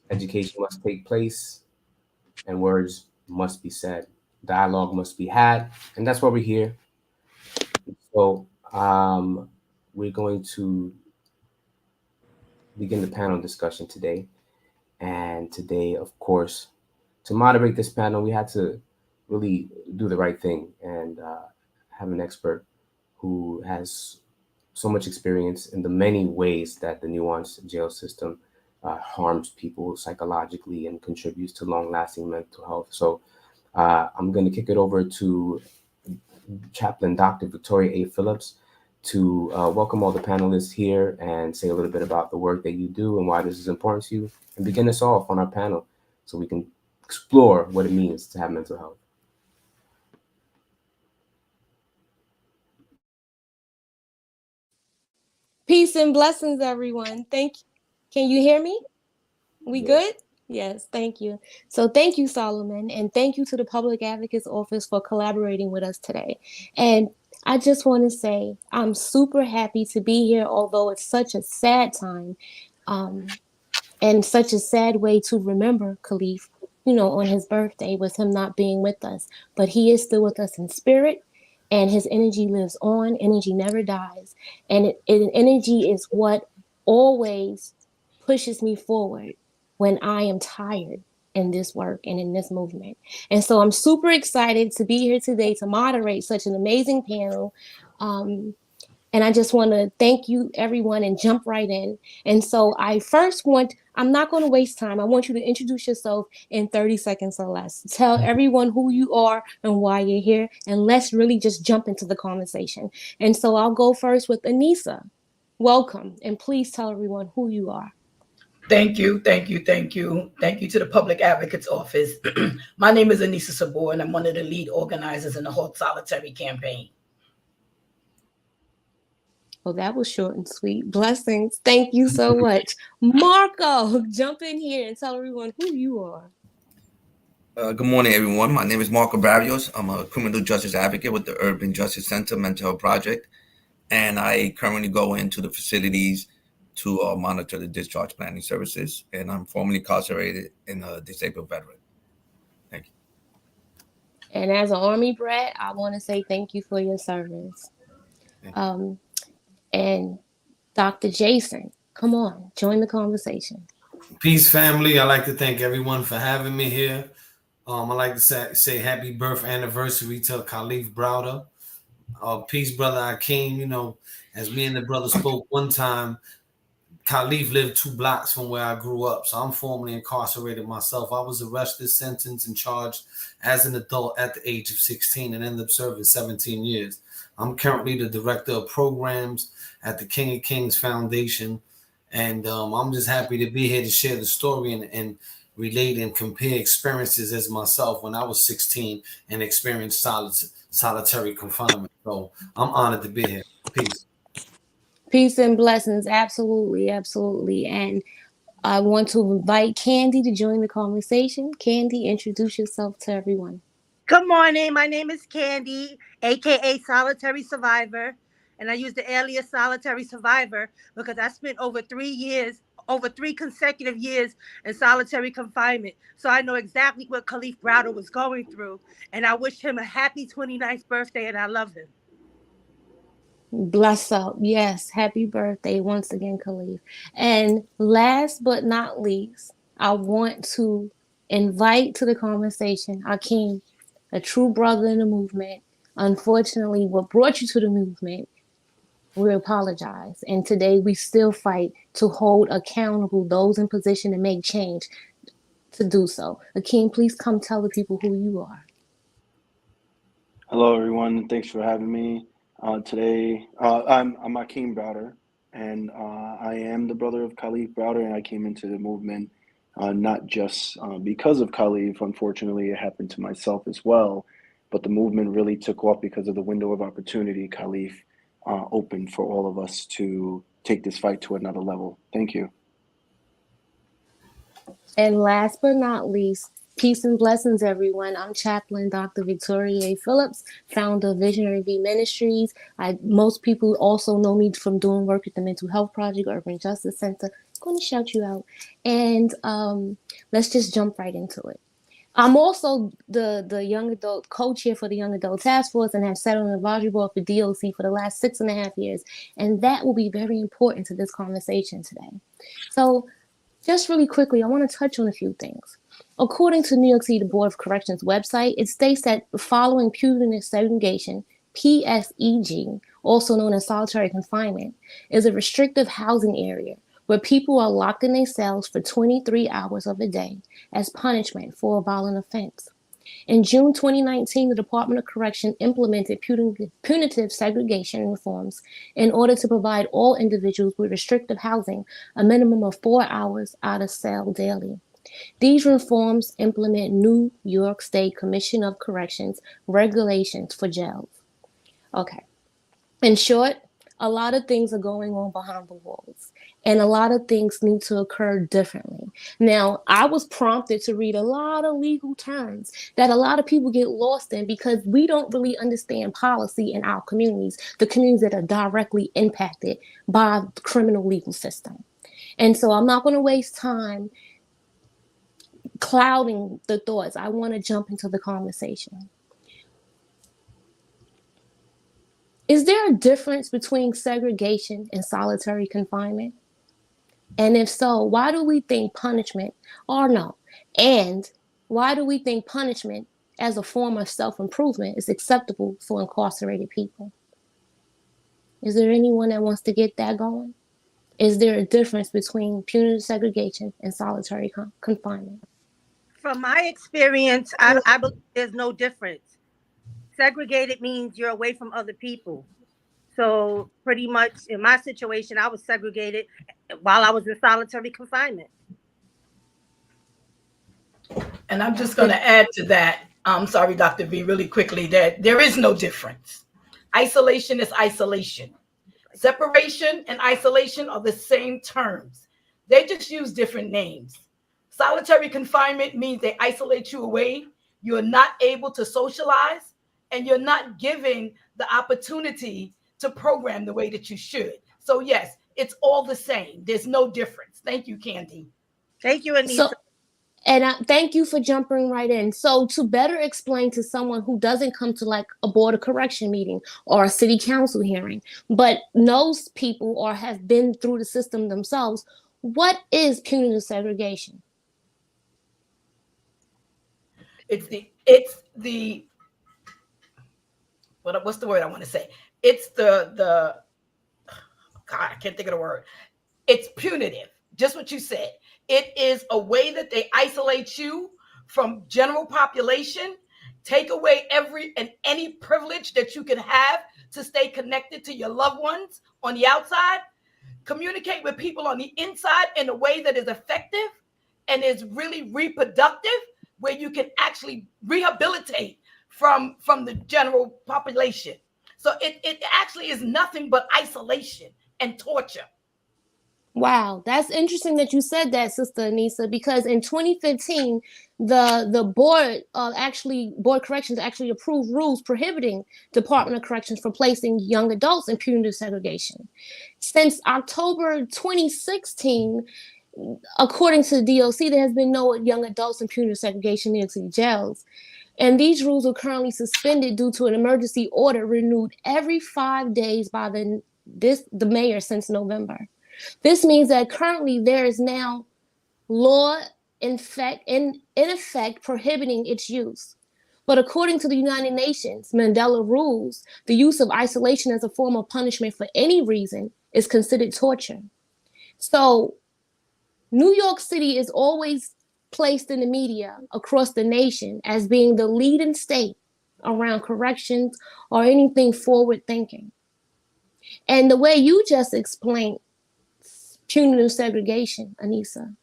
education must take place and words must be said. Dialogue must be had, and that's why we're here. So we're going to begin the panel discussion today. And today, of course, to moderate this panel, we had to really do the right thing and have an expert who has so much experience in the many ways that the nuanced jail system harms people psychologically and contributes to long-lasting mental health. So I'm going to kick it over to Chaplain Dr. Victoria A. Phillips to welcome all the panelists here and say a little bit about the work that you do and why this is important to you, and begin us off on our panel so we can explore what it means to have mental health. Peace and blessings, everyone. Thank you. Can you hear me? We good? Yes, thank you. So thank you, Solomon, and thank you to the Public Advocate's Office for collaborating with us today. And I just want to say I'm super happy to be here, although it's such a sad time and such a sad way to remember Khalif, on his birthday with him not being with us. But he is still with us in spirit. And his energy lives on. Energy never dies. And energy is what always pushes me forward when I am tired in this work and in this movement. And so I'm super excited to be here today to moderate such an amazing panel. And I just want to thank you, everyone, and jump right in. And so I'm not going to waste time. I want you to introduce yourself in 30 seconds or less. Tell everyone who you are and why you're here. And let's really just jump into the conversation. And so I'll go first with Anissa. Welcome. And please tell everyone who you are. Thank you. Thank you to the Public Advocate's Office. My name is Anissa Sabor, and I'm one of the lead organizers in the Halt Solitary campaign. Well, that was short and sweet. Blessings. Thank you so much. Marco, jump in here and tell everyone who you are. Good morning, everyone. My name is Marco Barrios. I'm a criminal justice advocate with the Urban Justice Center Mental Health Project, and I currently go into the facilities to monitor the discharge planning services, and I'm formerly incarcerated and a disabled veteran. Thank you. And as an Army brat, I want to say thank you for your service. And Dr. Jason, come on, join the conversation. Peace, family. I'd like to thank everyone for having me here. I'd like to say happy birth anniversary to Khalif Browder. Peace, brother Akeem. As me and the brother spoke one time, Khalif lived 2 blocks from where I grew up, so I'm formerly incarcerated myself. I was arrested, sentenced, and charged as an adult at the age of 16 and ended up serving 17 years. I'm currently the director of programs at the King of Kings Foundation, and I'm just happy to be here to share the story and relate and compare experiences as myself when I was 16 and experienced solitary confinement. So I'm honored to be here. Peace. Peace and blessings. Absolutely, absolutely. And I want to invite Candy to join the conversation. Candy, introduce yourself to everyone. Good morning. My name is Candy, aka Solitary Survivor. And I use the alias solitary survivor because I spent over 3 consecutive years in solitary confinement. So I know exactly what Khalif Browder was going through. And I wish him a happy 29th birthday, and I love him. Bless up. Yes. Happy birthday once again, Khalif. And last but not least, I want to invite to the conversation Akeem, a true brother in the movement. Unfortunately, what brought you to the movement, we apologize. And today we still fight to hold accountable those in position to make change to do so. Akeem, please come tell the people who you are. Hello, everyone. Thanks for having me today. I'm Akeem Browder, and I am the brother of Khalif Browder, and I came into the movement not just because of Khalif. Unfortunately, it happened to myself as well, but the movement really took off because of the window of opportunity Khalif opened for all of us to take this fight to another level. Thank you. And last but not least, peace and blessings, everyone. I'm Chaplain Dr. Victoria A. Phillips, founder of Visionary V Ministries. Most people also know me from doing work at the Mental Health Project, Urban Justice Center. I'm going to shout you out. And let's just jump right into it. I'm also the young adult co-chair for the Young Adult Task Force and have sat on the advisory board for DOC for the last 6.5 years. And that will be very important to this conversation today. So just really quickly, I want to touch on a few things. According to New York City Board of Corrections website, it states that following punitive segregation, PSEG, also known as solitary confinement, is a restrictive housing area where people are locked in their cells for 23 hours of a day as punishment for a violent offense. In June 2019, the Department of Correction implemented punitive segregation reforms in order to provide all individuals with restrictive housing a minimum of 4 hours out of cell daily. These reforms implement New York State Commission of Corrections regulations for jails. Okay. In short, a lot of things are going on behind the walls, and a lot of things need to occur differently. Now, I was prompted to read a lot of legal terms that a lot of people get lost in because we don't really understand policy in our communities, the communities that are directly impacted by the criminal legal system. And so I'm not going to waste time clouding the thoughts. I want to jump into the conversation. Is there a difference between segregation and solitary confinement? And if so, why do we think punishment, or no? And why do we think punishment as a form of self-improvement is acceptable for incarcerated people? Is there anyone that wants to get that going? Is there a difference between punitive segregation and solitary confinement? From my experience, I believe there's no difference. Segregated means you're away from other people. So pretty much in my situation, I was segregated while I was in solitary confinement. And I'm just going to add to that. I'm sorry, Dr. V, really quickly, that there is no difference. Isolation is isolation. Separation and isolation are the same terms. They just use different names. Solitary confinement means they isolate you away. You're not able to socialize, and you're not given the opportunity to program the way that you should. So yes, it's all the same. There's no difference. Thank you, Candy. Thank you, Anissa. Thank you for jumping right in. So to better explain to someone who doesn't come to like a board of correction meeting or a city council hearing, but knows people or have been through the system themselves, what is punitive segregation? What's the word I want to say? It's God, I can't think of the word. It's punitive, just what you said. It is a way that they isolate you from general population, take away any privilege that you can have to stay connected to your loved ones on the outside, communicate with people on the inside in a way that is effective and is really reproductive, where you can actually rehabilitate from the general population. So it actually is nothing but isolation and torture. Wow, that's interesting that you said that, Sister Anissa, because in 2015, the board corrections actually approved rules prohibiting Department of Corrections from placing young adults in punitive segregation. Since October 2016, according to the DOC, there has been no young adults in punitive segregation in New York City jails. And these rules are currently suspended due to an emergency order renewed every 5 days by the mayor since November. This means that currently there is now law in effect prohibiting its use. But according to the United Nations Mandela rules, the use of isolation as a form of punishment for any reason is considered torture. So New York City is always placed in the media across the nation as being the leading state around corrections or anything forward thinking. And the way you just explained punitive segregation, Anissa,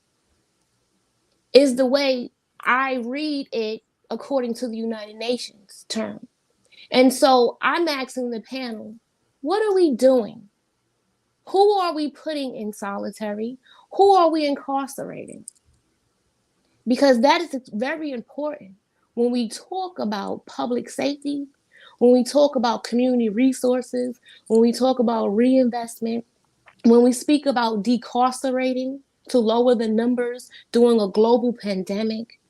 is the way I read it according to the United Nations term. And so I'm asking the panel, what are we doing? Who are we putting in solitary? Who are we incarcerating? Because that is very important when we talk about public safety, when we talk about community resources, when we talk about reinvestment, when we speak about decarcerating to lower the numbers during a global pandemic.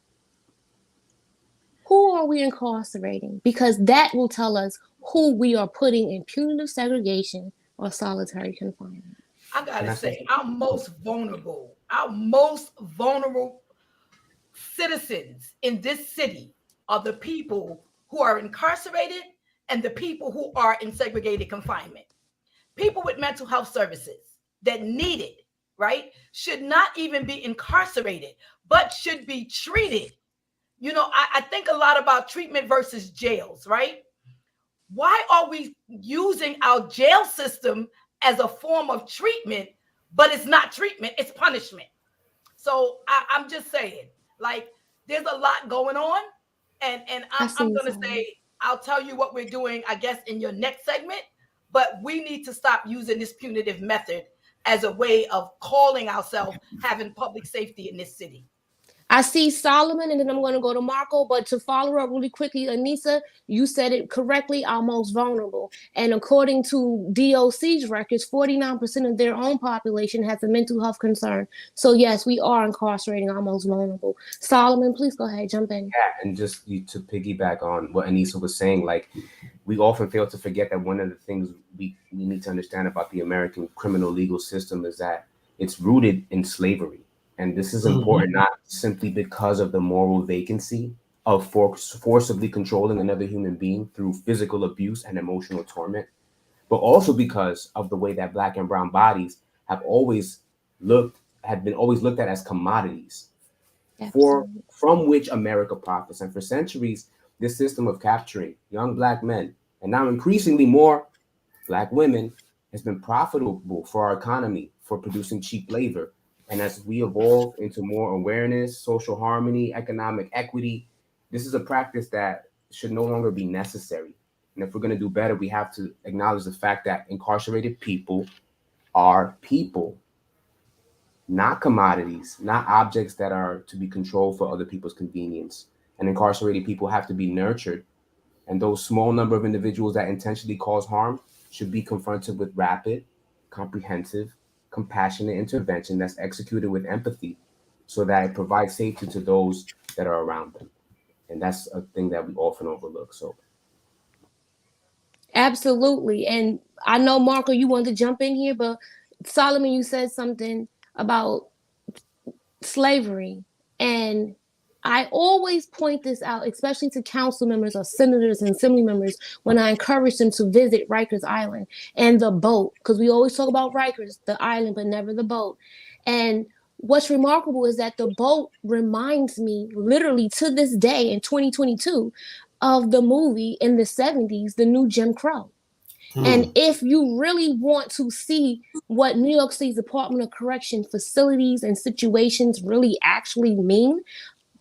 Who are we incarcerating? Because that will tell us who we are putting in punitive segregation or solitary confinement. I gotta say, our most vulnerable citizens in this city are the people who are incarcerated and the people who are in segregated confinement. People with mental health services that need it, right, should not even be incarcerated, but should be treated. You know, I think a lot about treatment versus jails, right? Why are we using our jail system as a form of treatment, but it's not treatment, it's punishment? So I'm just saying, like, there's a lot going on. And I'm going to say, I'll tell you what we're doing, I guess, in your next segment. But we need to stop using this punitive method as a way of calling ourselves having public safety in this city. I see Solomon, and then I'm going to go to Marco. But to follow up really quickly, Anissa, you said it correctly, our most vulnerable. And according to DOC's records, 49% of their own population has a mental health concern. So yes, we are incarcerating our most vulnerable. Solomon, please go ahead, jump in. Yeah, and just to piggyback on what Anissa was saying, like, we often fail to forget that one of the things we need to understand about the American criminal legal system is that it's rooted in slavery. And this is important, not simply because of the moral vacancy of forcibly controlling another human being through physical abuse and emotional torment, but also because of the way that Black and brown bodies have been always looked at as commodities from which America profits. And for centuries, this system of capturing young Black men, and now increasingly more Black women, has been profitable for our economy, for producing cheap labor. And as we evolve into more awareness, social harmony, economic equity, this is a practice that should no longer be necessary. And if we're going to do better, we have to acknowledge the fact that incarcerated people are people, not commodities, not objects that are to be controlled for other people's convenience. And incarcerated people have to be nurtured. And those small number of individuals that intentionally cause harm should be confronted with rapid, comprehensive, compassionate intervention that's executed with empathy so that it provides safety to those that are around them. And that's a thing that we often overlook. So absolutely. And I know, Marco, you wanted to jump in here, but Solomon, you said something about slavery. And I always point this out, especially to council members or senators and assembly members, when I encourage them to visit Rikers Island and the boat, because we always talk about Rikers, the island, but never the boat. And what's remarkable is that the boat reminds me, literally to this day in 2022, of the movie in the 70s, The New Jim Crow. And if you really want to see what New York City's Department of Correction facilities and situations really actually mean,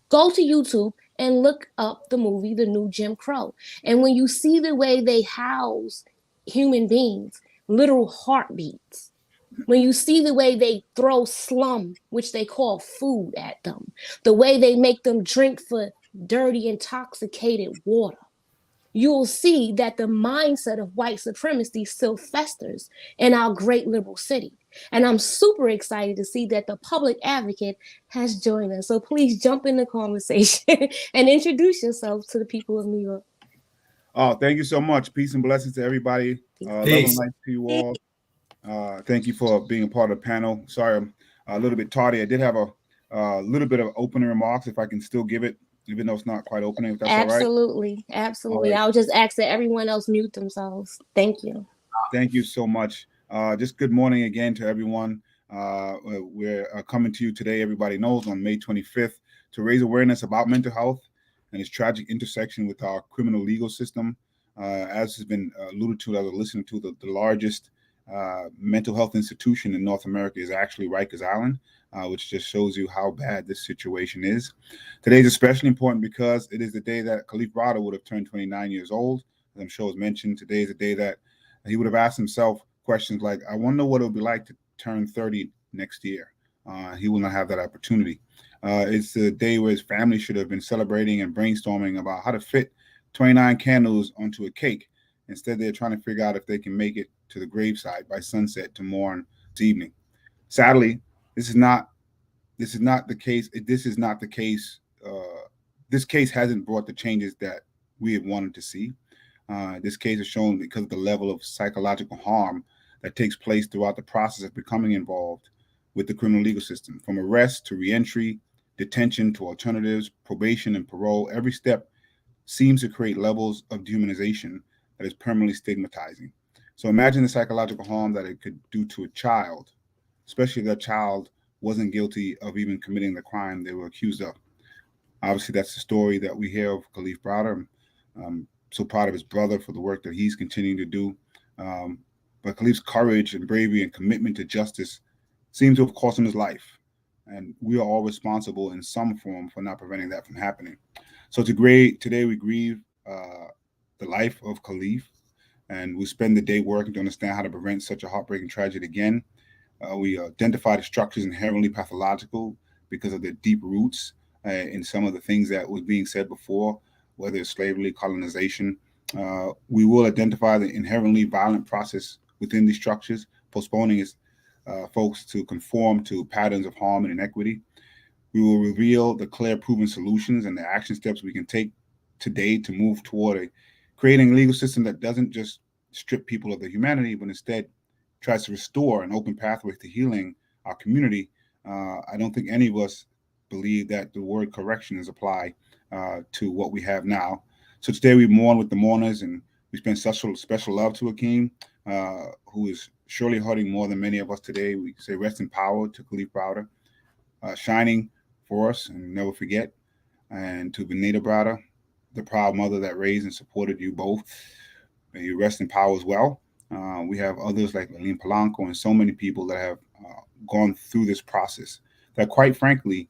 go to YouTube and look up the movie, The New Jim Crow. And when you see the way they house human beings, literal heartbeats, when you see the way they throw slum, which they call food, at them, the way they make them drink for dirty, intoxicated water, you'll see that the mindset of white supremacy still festers in our great liberal city. And I'm super excited to see that the public advocate has joined us. So please jump in the conversation and introduce yourself to the people of New York. Oh, thank you so much. Peace and blessings to everybody. Love and light to you all. Thank you for being a part of the panel. Sorry, I'm a little bit tardy. I did have a little bit of opening remarks, if I can still give it, even though it's not quite opening, if that's Absolutely. all right. Absolutely. Right. I'll just ask that everyone else mute themselves. Thank you. Thank you so much. Just good morning again to everyone. We're coming to you today, everybody knows, on May 25th to raise awareness about mental health and its tragic intersection with our criminal legal system. As has been alluded to, as I listened to, the largest mental health institution in North America is actually Rikers Island, which just shows you how bad this situation is. Today is especially important because it is the day that Kalief Browder would have turned 29 years old. As I'm sure was mentioned, today is the day that he would have asked himself questions like, I wonder what it would be like to turn 30 next year. He will not have that opportunity. It's the day where his family should have been celebrating and brainstorming about how to fit 29 candles onto a cake. Instead, they're trying to figure out if they can make it to the graveside by sunset to mourn this evening. Sadly, this is not the case. This is not the case. This case hasn't brought the changes that we have wanted to see. This case has shown, because of the level of psychological harm that takes place throughout the process of becoming involved with the criminal legal system, from arrest to reentry, detention to alternatives, probation and parole. Every step seems to create levels of dehumanization that is permanently stigmatizing. So imagine the psychological harm that it could do to a child, especially if that child wasn't guilty of even committing the crime they were accused of. Obviously, that's the story that we hear of Kalief Browder. I'm so proud of his brother for the work that he's continuing to do. But Kalief's courage and bravery and commitment to justice seems to have cost him his life. And we are all responsible in some form for not preventing that from happening. So today we grieve the life of Kalief, and we spend the day working to understand how to prevent such a heartbreaking tragedy again. We identify the structures inherently pathological because of their deep roots in some of the things that was being said before, whether it's slavery, colonization. We will identify the inherently violent process within these structures, postponing folks to conform to patterns of harm and inequity. We will reveal the clear proven solutions and the action steps we can take today to move toward creating a legal system that doesn't just strip people of their humanity, but instead tries to restore an open pathway to healing our community. I don't think any of us believe that the word correction is applied to what we have now. So today we mourn with the mourners, and we spend special love to Akeem, who is surely hurting more than many of us today. We say rest in power to Kalief Browder, shining for us and never forget. And to Benita Browder, the proud mother that raised and supported you both, may you rest in power as well. We have others like Aline Polanco and so many people that have gone through this process that, quite frankly,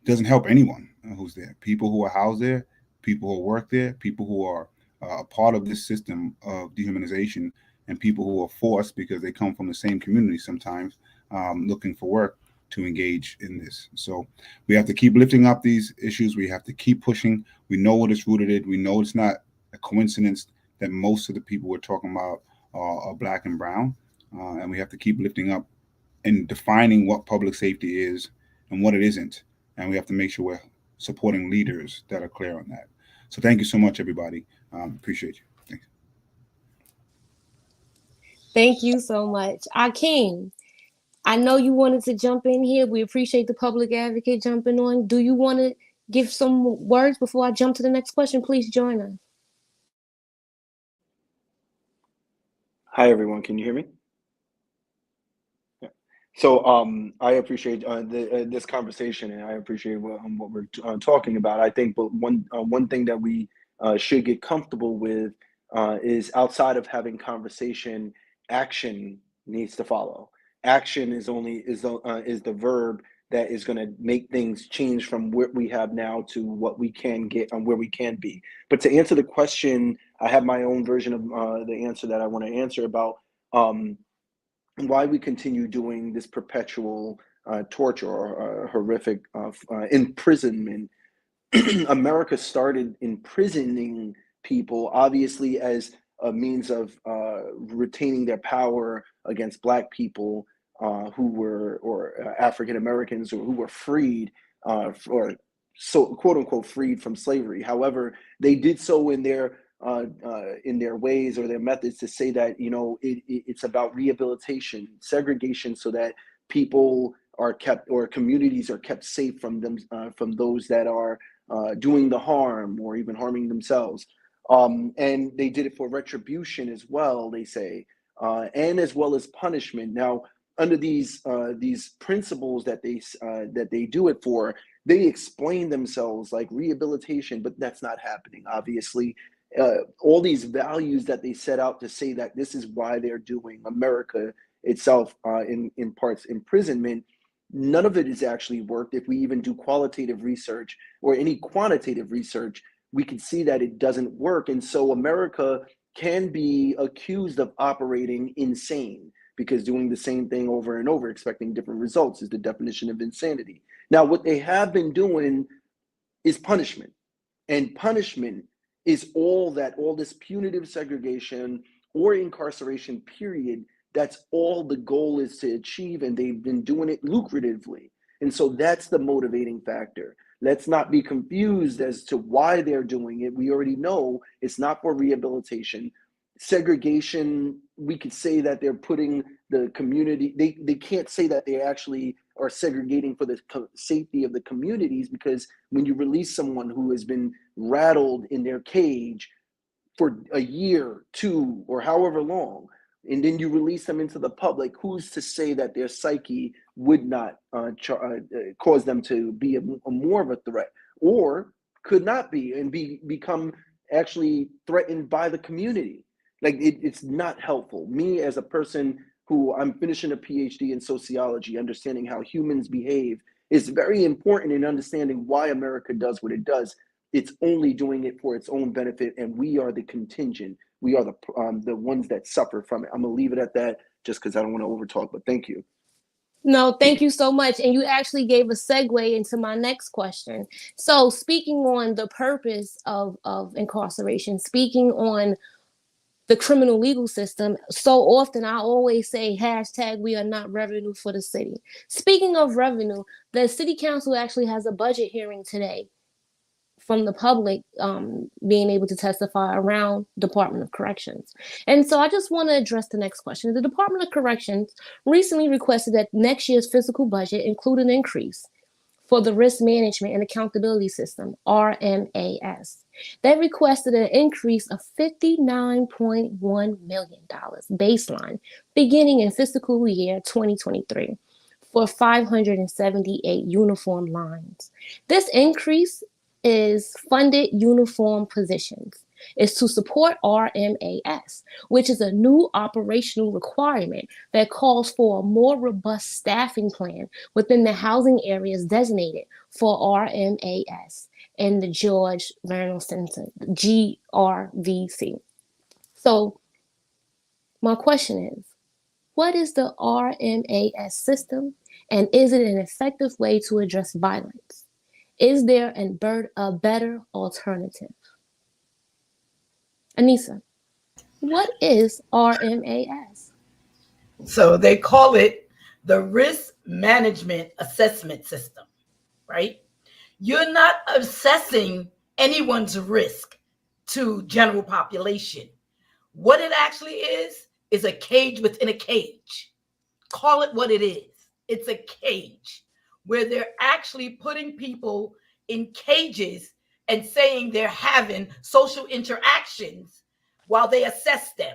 doesn't help anyone who's there. People who are housed there, people who work there, people who are a part of this system of dehumanization, and people who are forced because they come from the same community sometimes, looking for work to engage in this. So we have to keep lifting up these issues. We have to keep pushing. We know what it's rooted in. We know it's not a coincidence that most of the people we're talking about are Black and brown. And we have to keep lifting up and defining what public safety is and what it isn't. And we have to make sure we're supporting leaders that are clear on that. So thank you so much, everybody. Appreciate you. Thanks. Thank you so much. Akeem, I know you wanted to jump in here. We appreciate the public advocate jumping on. Do you want to give some words before I jump to the next question? Please join us. Hi, everyone. Can you hear me? Yeah. So I appreciate this conversation, and I appreciate what we're talking about. I think, but one thing that we should get comfortable with is, outside of having conversation, action needs to follow. Action is the verb that is going to make things change from what we have now to what we can get and where we can be. But to answer the question, I have my own version of the answer that I want to answer about why we continue doing this perpetual torture or horrific imprisonment. America started imprisoning people, obviously, as a means of retaining their power against Black people who were, or African Americans, or who were freed, or so quote unquote freed from slavery. However, they did so in their ways or their methods to say that, you know, it's about rehabilitation, segregation, so that people are kept, or communities are kept safe from them, from those that are doing the harm or even harming themselves. And they did it for retribution as well, they say, and as well as punishment. Now, under these principles that they do it for, they explain themselves like rehabilitation, but that's not happening, obviously. All these values that they set out to say that this is why they're doing America itself, in parts imprisonment, none of it has actually worked. If we even do qualitative research or any quantitative research, we can see that it doesn't work. And so America can be accused of operating insane, because doing the same thing over and over, expecting different results, is the definition of insanity. Now, what they have been doing is punishment. And punishment is all this punitive segregation or incarceration, period. That's all the goal is to achieve, and they've been doing it lucratively. And so that's the motivating factor. Let's not be confused as to why they're doing it. We already know it's not for rehabilitation. Segregation, we could say that they're putting the community, they can't say that they actually are segregating for the safety of the communities, because when you release someone who has been rattled in their cage for a year, 2, or however long, and then you release them into the public, who's to say that their psyche would not cause them to be a more of a threat, or could not be, and become actually threatened by the community? Like, it's not helpful. Me, as a person who I'm finishing a PhD in sociology, understanding how humans behave is very important in understanding why America does what it does. It's only doing it for its own benefit, and we are the contingent. We are the ones that suffer from it. I'm gonna leave it at that, just because I don't want to overtalk. But thank you. No, thank you so much. And you actually gave a segue into my next question. So, speaking on the purpose of incarceration, speaking on the criminal legal system, so often I always say hashtag we are not revenue for the city. Speaking of revenue, the city council actually has a budget hearing today from the public being able to testify around Department of Corrections. And so I just want to address the next question. The Department of Corrections recently requested that next year's fiscal budget include an increase for the Risk Management and Accountability System, RMAS. They requested an increase of $59.1 million baseline beginning in fiscal year 2023 for 578 uniform lines. This increase is funded uniform positions. Is to support RMAS, which is a new operational requirement that calls for a more robust staffing plan within the housing areas designated for RMAS and the George Vernal Center, GRVC. So my question is, what is the RMAS system, and is it an effective way to address violence? Is there a better alternative? Anissa, what is RMAS? So they call it the Risk Management Assessment System, right? You're not assessing anyone's risk to general population. What it actually is a cage within a cage. Call it what it is. It's a cage where they're actually putting people in cages and saying they're having social interactions while they assess them.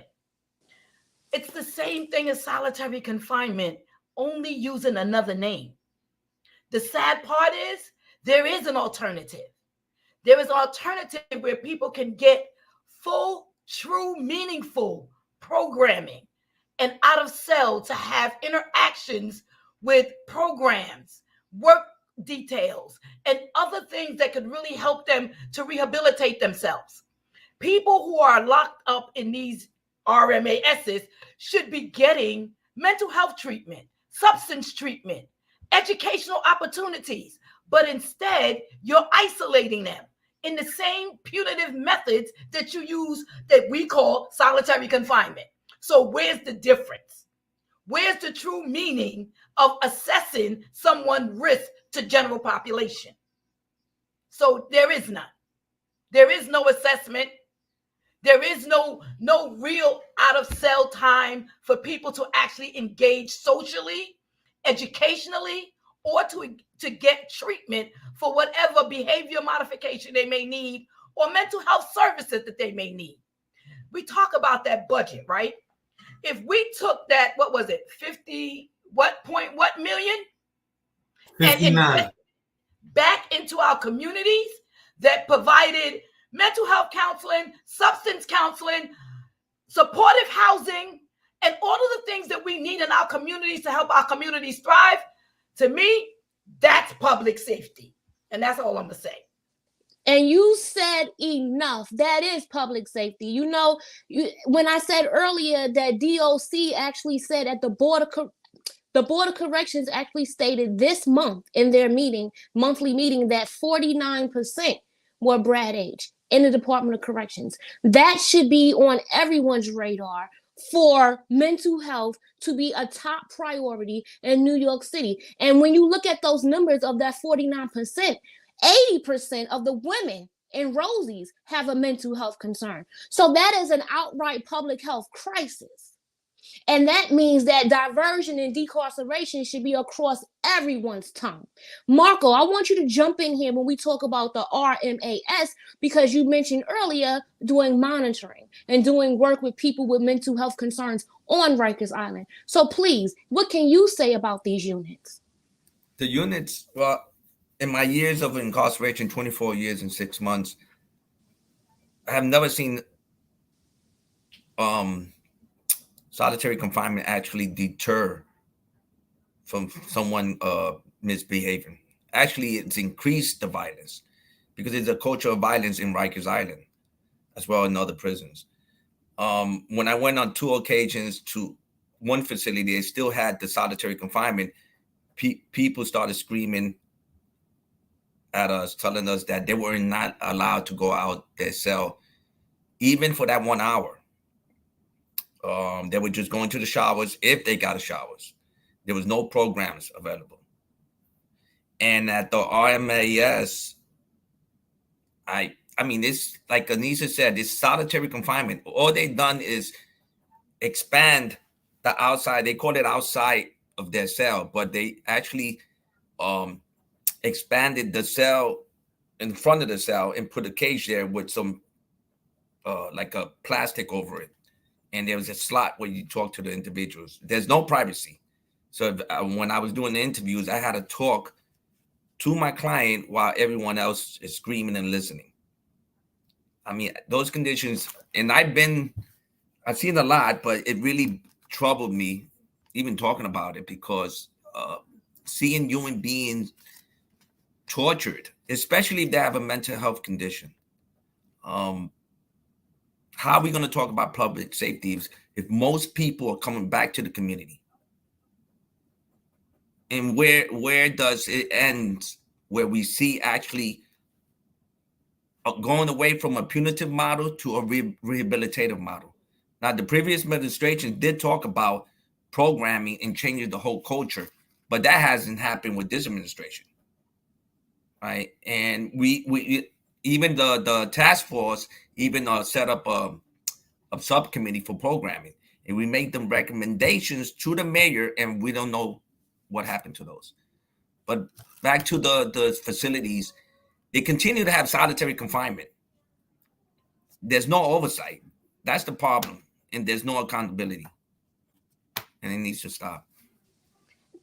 It's the same thing as solitary confinement, only using another name. The sad part is there is an alternative. There is an alternative where people can get full, true, meaningful programming and out of cell to have interactions with programs, work details, and other things that could really help them to rehabilitate themselves. People who are locked up in these RMASs should be getting mental health treatment, substance treatment, educational opportunities, but instead you're isolating them in the same punitive methods that you use that we call solitary confinement. So where's the difference? Where's the true meaning of assessing someone's risk to general population? So there is none. There is no assessment. There is no real out of cell time for people to actually engage socially, educationally, or to get treatment for whatever behavior modification they may need or mental health services that they may need. We talk about that budget, right? If we took that, what was it, 50, what million? 59. And back into our communities that provided mental health counseling, substance counseling, supportive housing, and all of the things that we need in our communities to help our communities thrive, to me, that's public safety. And that's all I'm going to say. And you said enough. That is public safety. You know, when I said earlier that DOC actually said at the Board of Corrections actually stated this month in their monthly meeting, that 49% were brat age in the Department of Corrections. That should be on everyone's radar for mental health to be a top priority in New York City. And when you look at those numbers of that 49%, 80% of the women in Rosie's have a mental health concern. So that is an outright public health crisis. And that means that diversion and decarceration should be across everyone's tongue. Marco, I want you to jump in here when we talk about the RMAS, because you mentioned earlier doing monitoring and doing work with people with mental health concerns on Rikers Island. So please, what can you say about these units? The units, well, in my years of incarceration, 24 years and 6 months, I have never seen solitary confinement actually deter from someone misbehaving. Actually, it's increased the violence because there's a culture of violence in Rikers Island as well in other prisons. When I went on 2 occasions to one facility, they still had the solitary confinement. People started screaming at us, telling us that they were not allowed to go out their cell, even for that 1 hour. They were just going to the showers if they got a showers. There was no programs available. And at the RMAS, I mean, it's like Anissa said, this solitary confinement. All they've done is expand the outside. They call it outside of their cell, but they actually expanded the cell in front of the cell and put a cage there with some like a plastic over it. And there was a slot where you talk to the individuals. There's no privacy. So when I was doing the interviews, I had to talk to my client while everyone else is screaming and listening. I mean, those conditions, and I've seen a lot, but it really troubled me even talking about it, because seeing human beings tortured, especially if they have a mental health condition. How are we going to talk about public safety if most people are coming back to the community? And where does it end, where we see actually going away from a punitive model to a rehabilitative model? Now, the previous administration did talk about programming and changing the whole culture, but that hasn't happened with this administration, right? And we even the task force even set up a subcommittee for programming, and we make them recommendations to the mayor, and we don't know what happened to those. But back to the facilities, they continue to have solitary confinement. There's no oversight. That's the problem, and there's no accountability, and it needs to stop.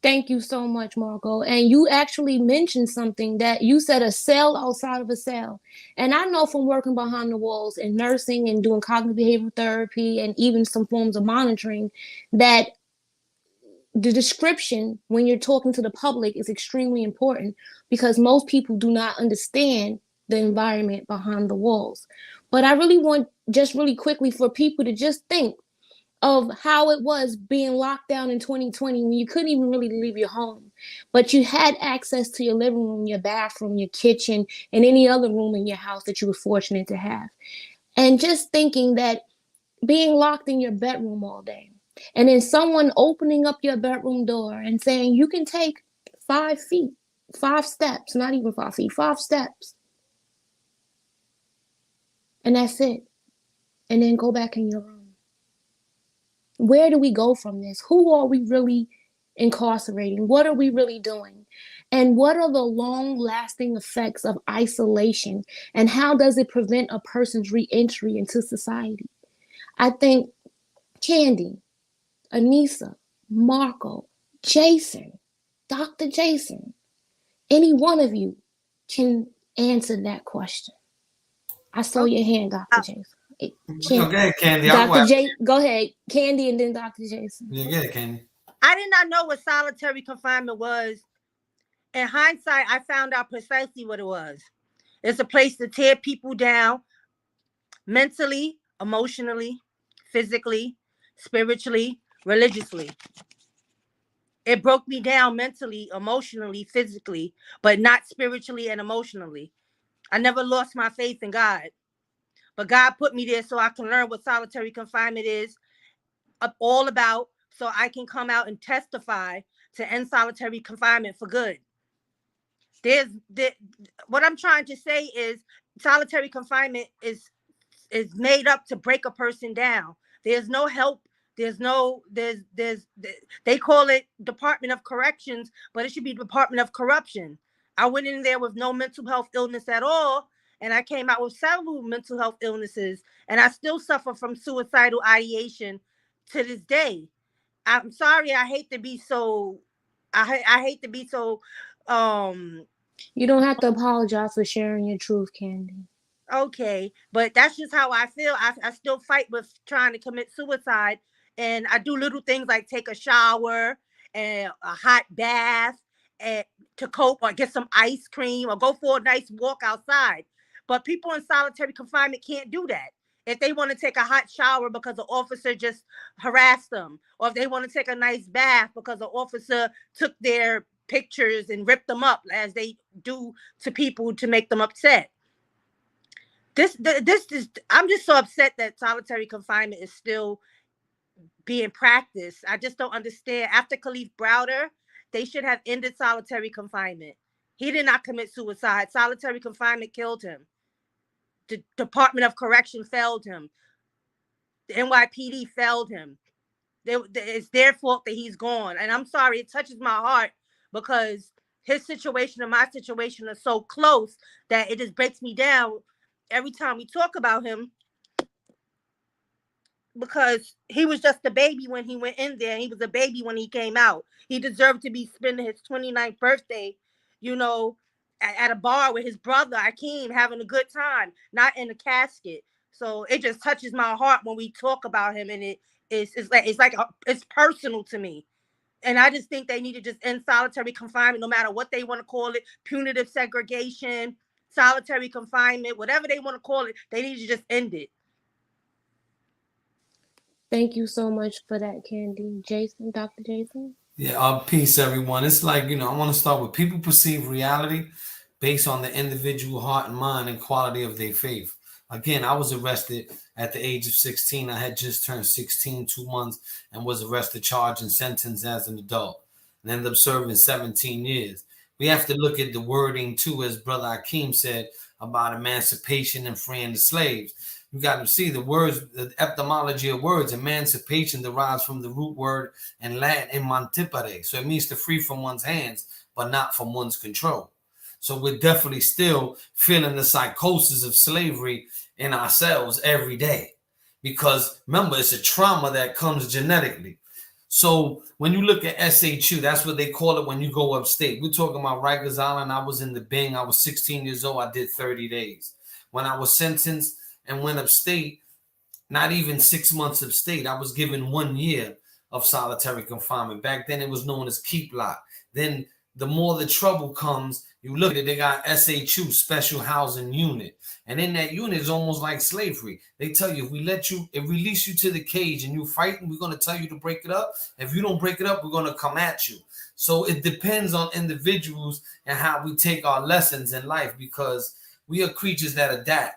Thank you so much, Marco. And you actually mentioned something, that you said a cell outside of a cell. And I know from working behind the walls in nursing and doing cognitive behavioral therapy and even some forms of monitoring, that the description when you're talking to the public is extremely important, because most people do not understand the environment behind the walls. But I really want, just really quickly, for people to just think of how it was being locked down in 2020 when you couldn't even really leave your home, but you had access to your living room, your bathroom, your kitchen, and any other room in your house that you were fortunate to have. And just thinking that being locked in your bedroom all day, and then someone opening up your bedroom door and saying you can take 5 feet, 5 steps, not even 5 feet, 5 steps, and that's it, and then go back in your room. Where do we go from this? Who are we really incarcerating? What are we really doing? And what are the long-lasting effects of isolation? And how does it prevent a person's re-entry into society? I think Candy, Anissa, Marco, Jason, Dr. Jason, any one of you can answer that question. I saw your hand, Dr. Jason. Okay, Candy. Dr. J, go ahead. Candy and then Dr. Jason. Yeah, get it, Candy. I did not know what solitary confinement was. In hindsight, I found out precisely what it was. It's a place to tear people down mentally, emotionally, physically, spiritually, religiously. It broke me down mentally, emotionally, physically, but not spiritually and emotionally. I never lost my faith in God. But God put me there so I can learn what solitary confinement is all about, so I can come out and testify to end solitary confinement for good. What I'm trying to say is solitary confinement is made up to break a person down. There's no help. They call it Department of Corrections, but it should be Department of Corruption. I went in there with no mental health illness at all, and I came out with several mental health illnesses, and I still suffer from suicidal ideation to this day. I'm sorry. I hate to be so. I hate to be so. You don't have to apologize for sharing your truth, Candy. Okay, but that's just how I feel. I still fight with trying to commit suicide, and I do little things like take a shower and a hot bath and to cope, or get some ice cream, or go for a nice walk outside. But people in solitary confinement can't do that. If they want to take a hot shower because the officer just harassed them, or if they want to take a nice bath because the officer took their pictures and ripped them up, as they do to people to make them upset. This is, I'm just so upset that solitary confinement is still being practiced. I just don't understand. After Kalief Browder, they should have ended solitary confinement. He did not commit suicide. Solitary confinement killed him. The Department of Correction failed him. The NYPD failed him. It's their fault that he's gone. And I'm sorry, it touches my heart because his situation and my situation are so close that it just breaks me down every time we talk about him, because he was just a baby when he went in there. He was a baby when he came out. He deserved to be spending his 29th birthday, at a bar with his brother Akeem, having a good time, not in a casket. So it just touches my heart when we talk about him, and it's personal to me. And I just think they need to just end solitary confinement, no matter what they want to call it, punitive segregation, solitary confinement, whatever they want to call it, they need to just end it. Thank you so much for that, Candy. Jason, Dr. Jason? Yeah, peace, everyone. It's like, I want to start with people perceive reality based on the individual heart and mind and quality of their faith. Again, I was arrested at the age of 16. I had just turned 16, 2 months, and was arrested, charged, and sentenced as an adult, and ended up serving 17 years. We have to look at the wording, too, as Brother Akeem said, about emancipation and freeing the slaves. You got to see the words, the etymology of words. Emancipation derives from the root word in Latin, emancipare. So it means to free from one's hands, but not from one's control. So we're definitely still feeling the psychosis of slavery in ourselves every day. Because remember, it's a trauma that comes genetically. So when you look at SHU, that's what they call it when you go upstate. We're talking about Rikers Island. I was in the Bing. I was 16 years old. I did 30 days. When I was sentenced and went upstate, not even 6 months upstate, I was given 1 year of solitary confinement. Back then, it was known as keep lock. Then the more the trouble comes. You look at it, they got SHU, Special Housing Unit. And in that unit is almost like slavery. They tell you, if we release you to the cage and you fighting, we're going to tell you to break it up. If you don't break it up, we're going to come at you. So it depends on individuals and how we take our lessons in life, because we are creatures that adapt.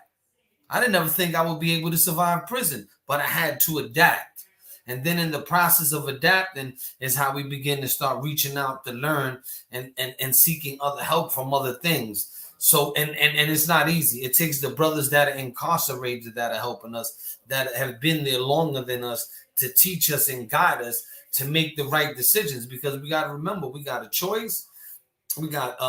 I didn't ever think I would be able to survive prison, but I had to adapt. And then in the process of adapting is how we begin to start reaching out to learn and seeking other help from other things. So, and it's not easy. It takes the brothers that are incarcerated that are helping us, that have been there longer than us, to teach us and guide us to make the right decisions. Because we got to remember, we got a choice, we got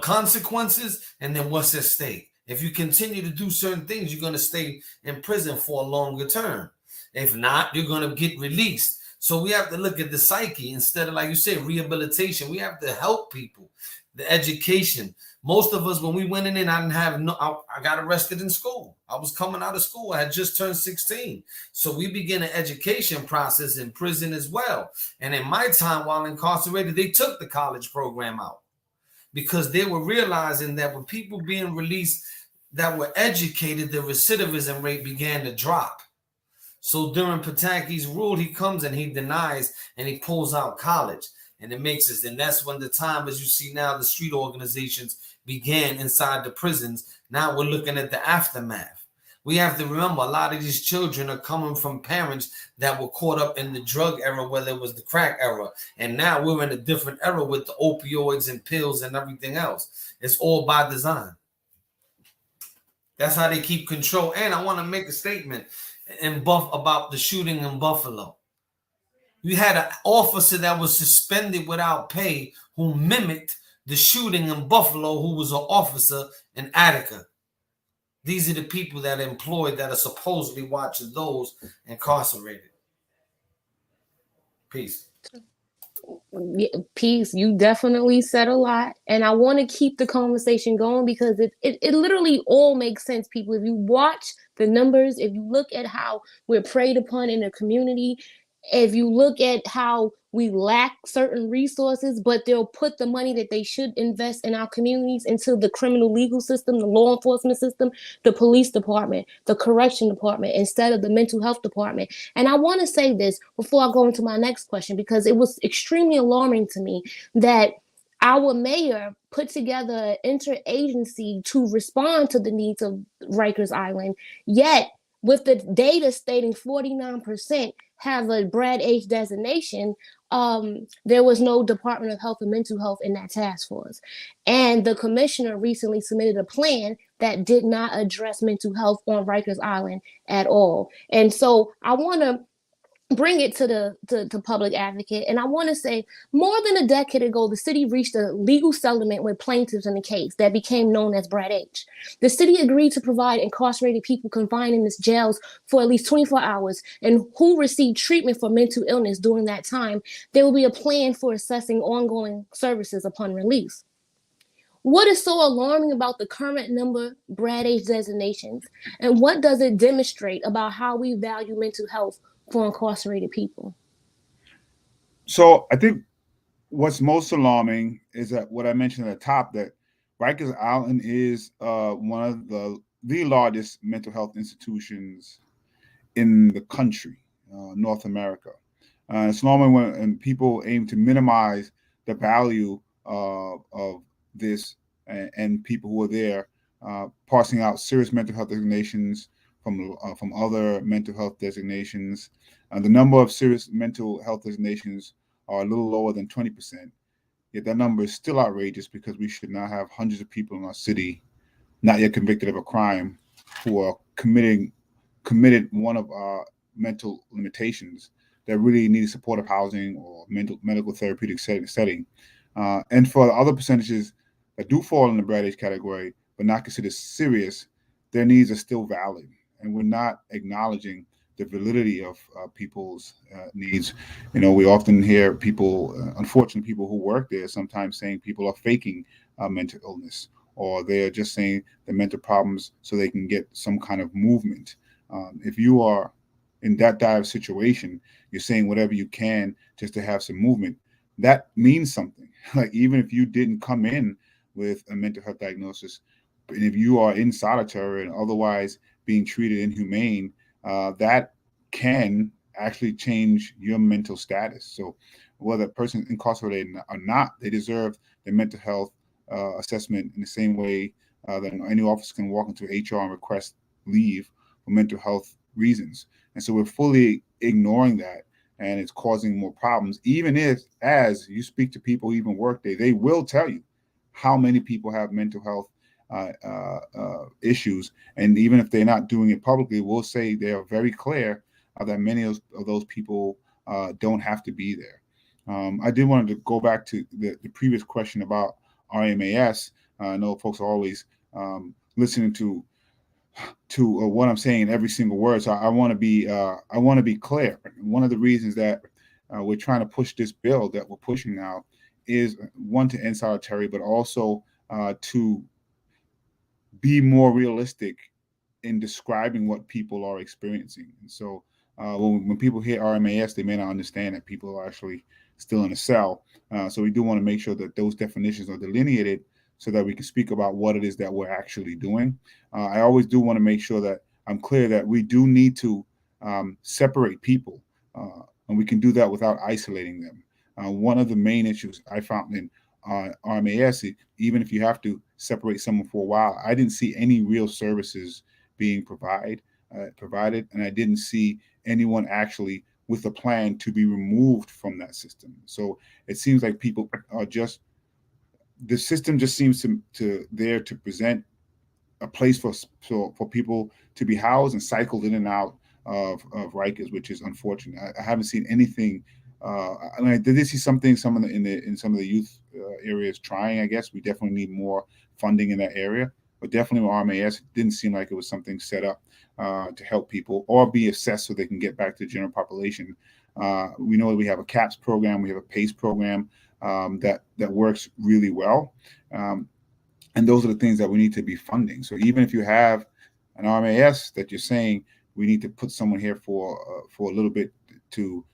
consequences, and then what's at stake. If you continue to do certain things, you're going to stay in prison for a longer term. If not, you're going to get released. So we have to look at the psyche instead of, like you said, rehabilitation. We have to help people. The education. Most of us, when we went in, I didn't have I got arrested in school. I was coming out of school. I had just turned 16. So we began an education process in prison as well. And in my time while incarcerated, they took the college program out, because they were realizing that with people being released that were educated, the recidivism rate began to drop. So during Pataki's rule, he comes and he denies and he pulls out college, and it makes us. And that's when the time, as you see now, the street organizations began inside the prisons. Now we're looking at the aftermath. We have to remember, a lot of these children are coming from parents that were caught up in the drug era, whether it was the crack era. And now we're in a different era with the opioids and pills and everything else. It's all by design. That's how they keep control. And I want to make a statement about the shooting in Buffalo. You had an officer that was suspended without pay who mimicked the shooting in Buffalo, who was an officer in Attica. These are the people that are employed that are supposedly watching those incarcerated. Peace. Peace. You definitely said a lot, and I want to keep the conversation going because it literally all makes sense, people. If you watch the numbers, if you look at how we're preyed upon in the community, if you look at how we lack certain resources, but they'll put the money that they should invest in our communities into the criminal legal system, the law enforcement system, the police department, the correction department, instead of the mental health department. And I want to say this before I go into my next question, because it was extremely alarming to me that our mayor put together an interagency to respond to the needs of Rikers Island, yet with the data stating 49% have a Brad H designation, there was no Department of Health and Mental Health in that task force. And the commissioner recently submitted a plan that did not address mental health on Rikers Island at all. And so I want to bring it to the public advocate. And I want to say, more than a decade ago, the city reached a legal settlement with plaintiffs in the case that became known as Brad H. The city agreed to provide incarcerated people confined in its jails for at least 24 hours and who received treatment for mental illness during that time. There will be a plan for assessing ongoing services upon release. What is so alarming about the current number Brad H designations, and what does it demonstrate about how we value mental health for incarcerated people? So I think what's most alarming is that what I mentioned at the top, that Rikers Island is one of the largest mental health institutions in the country, North America. It's alarming when people aim to minimize the value of this and people who are there, parsing out serious mental health designations from other mental health designations. The number of serious mental health designations are a little lower than 20%. Yet that number is still outrageous, because we should not have hundreds of people in our city not yet convicted of a crime who are committed one of our mental limitations that really need supportive housing or medical therapeutic setting. And for the other percentages that do fall in the Brad H category but not considered serious, their needs are still valid. And we're not acknowledging the validity of people's needs. You know, we often hear people, unfortunately, people who work there sometimes saying people are faking mental illness, or they're just saying the mental problems so they can get some kind of movement. If you are in that dire situation, you're saying whatever you can just to have some movement. that means something. Like, even if you didn't come in with a mental health diagnosis, and if you are in solitary and otherwise being treated inhumane, that can actually change your mental status. So whether a person is incarcerated or not, they deserve the mental health assessment in the same way that any officer can walk into HR and request leave for mental health reasons. And so we're fully ignoring that, and it's causing more problems. Even if, as you speak to people, even Workday, they will tell you how many people have mental health issues. And even if they're not doing it publicly, we'll say they are very clear that many of those people don't have to be there. I did want to go back to the previous question about RMAS. I know folks are always listening to what I'm saying in every single word. So I want to be clear. One of the reasons that we're trying to push this bill that we're pushing now is, one, to end solitary, but also to be more realistic in describing what people are experiencing. And so when people hear RMAS, they may not understand that people are actually still in a cell. So we do want to make sure that those definitions are delineated so that we can speak about what it is that we're actually doing. I always do want to make sure that I'm clear that we do need to separate people, and we can do that without isolating them. One of the main issues I found in RMAS, even if you have to separate someone for a while, I didn't see any real services being provided, and I didn't see anyone actually with a plan to be removed from that system. So it seems like people are just, the system just seems to there to present a place for people to be housed and cycled in and out of Rikers, which is unfortunate. I haven't seen anything. I did see something in some of the youth areas trying. I guess we definitely need more funding in that area, but definitely with RMAS, it didn't seem like it was something set up to help people or be assessed so they can get back to the general population. We know that we have a CAPS program, we have a PACE program that works really well. And those are the things that we need to be funding. So even if you have an RMAS that you're saying we need to put someone here for a little bit to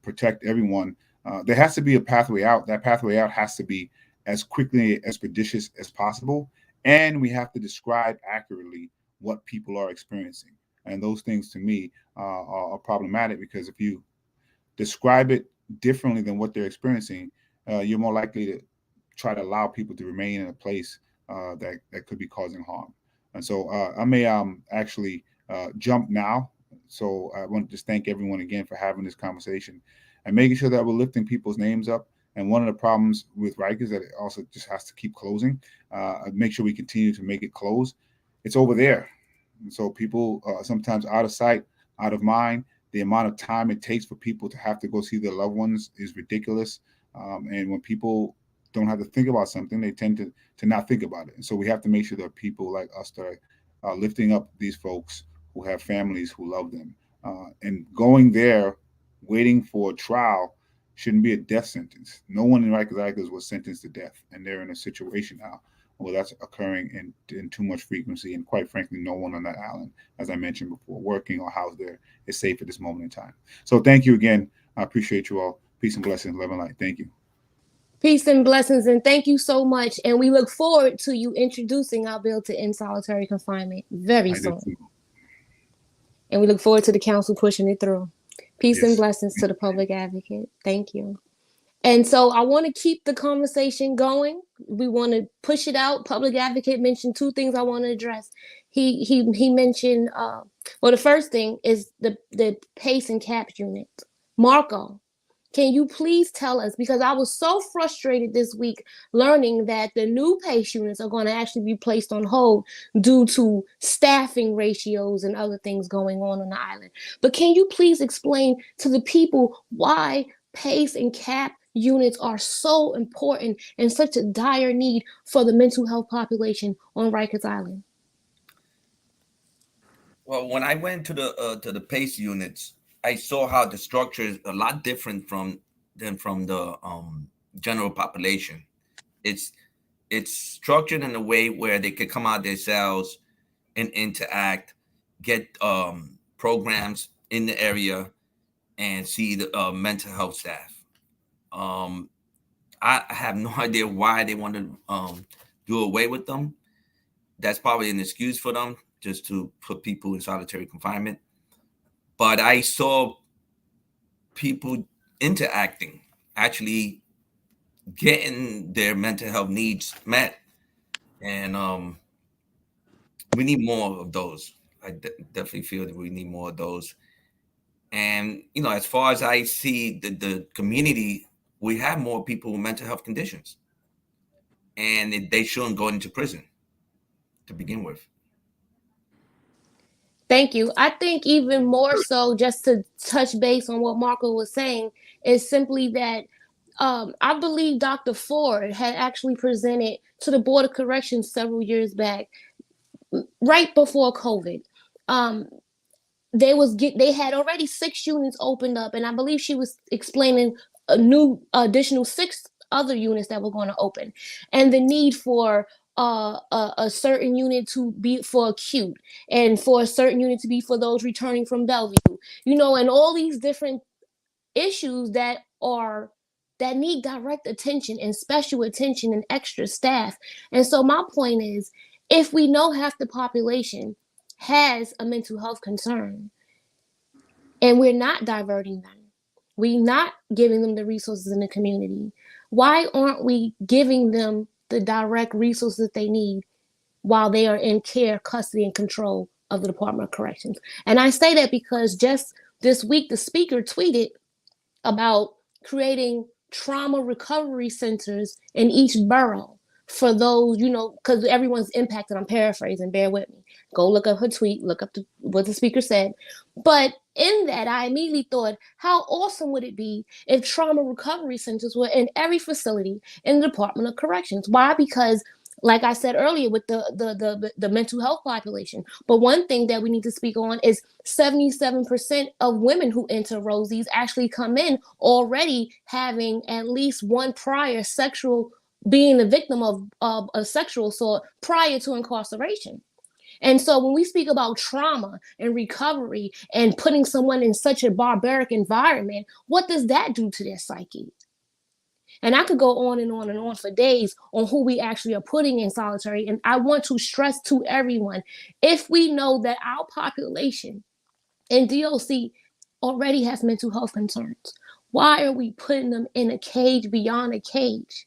protect everyone, there has to be a pathway out. That pathway out has to be as quickly, expeditious as possible. And we have to describe accurately what people are experiencing. And those things to me are problematic, because if you describe it differently than what they're experiencing, you're more likely to try to allow people to remain in a place that could be causing harm. And so I may actually jump now. So I want to just thank everyone again for having this conversation and making sure that we're lifting people's names up. And one of the problems with Rikers is that it also just has to keep closing. Make sure we continue to make it close. It's over there. And so people sometimes out of sight, out of mind. The amount of time it takes for people to have to go see their loved ones is ridiculous. And when people don't have to think about something, they tend to not think about it. And so we have to make sure that people like us that are lifting up these folks who have families who love them. And going there, waiting for a trial, shouldn't be a death sentence. No one in Rikers was sentenced to death, and they're in a situation now where that's occurring in too much frequency. And quite frankly, no one on that island, as I mentioned before, working or housed there, is safe at this moment in time. So thank you again. I appreciate you all. Peace and blessings. Love and light. Thank you. Peace and blessings, and thank you so much. And we look forward to you introducing our bill to end solitary confinement very soon. And we look forward to the council pushing it through. Peace and blessings to the public advocate. Thank you. And so I want to keep the conversation going. We want to push it out. Public advocate mentioned two things I want to address. He mentioned, well, the first thing is the PACE and CAPS unit. Marco, can you please tell us, because I was so frustrated this week learning that the new PACE units are going to actually be placed on hold due to staffing ratios and other things going on the island. But can you please explain to the people why PACE and CAP units are so important and such a dire need for the mental health population on Rikers Island? Well, when I went to the PACE units, I saw how the structure is a lot different from the general population. It's structured in a way where they could come out their cells and interact, get programs in the area, and see the mental health staff. I have no idea why they want to do away with them. That's probably an excuse for them, just to put people in solitary confinement. But I saw people interacting, actually getting their mental health needs met. And we need more of those. I definitely feel that we need more of those. And, you know, as far as I see the community, we have more people with mental health conditions. And they shouldn't go into prison to begin with. Thank you. I think even more so, just to touch base on what Marco was saying, is simply that I believe Dr. Ford had actually presented to the Board of Corrections several years back, right before COVID. They had already 6 units opened up, and I believe she was explaining a new additional 6 other units that were going to open, and the need for a certain unit to be for acute, and for a certain unit to be for those returning from Bellevue, you know, and all these different issues that need direct attention and special attention and extra staff. And so my point is, if we know half the population has a mental health concern, and we're not diverting them, we're not giving them the resources in the community, why aren't we giving them the direct resources that they need while they are in care, custody, and control of the Department of Corrections? And I say that because just this week, the speaker tweeted about creating trauma recovery centers in each borough for those, you know, because everyone's impacted. I'm paraphrasing, bear with me. Go look up her tweet, look up what the speaker said. But in that, I immediately thought, how awesome would it be if trauma recovery centers were in every facility in the Department of Corrections? Why? Because, like I said earlier, with the mental health population. But one thing that we need to speak on is 77% of women who enter Rosie's actually come in already having at least one prior being the victim of a sexual assault prior to incarceration. And so when we speak about trauma and recovery and putting someone in such a barbaric environment, what does that do to their psyche? And I could go on and on and on for days on who we actually are putting in solitary. And I want to stress to everyone, if we know that our population in DOC already has mental health concerns, why are we putting them in a cage beyond a cage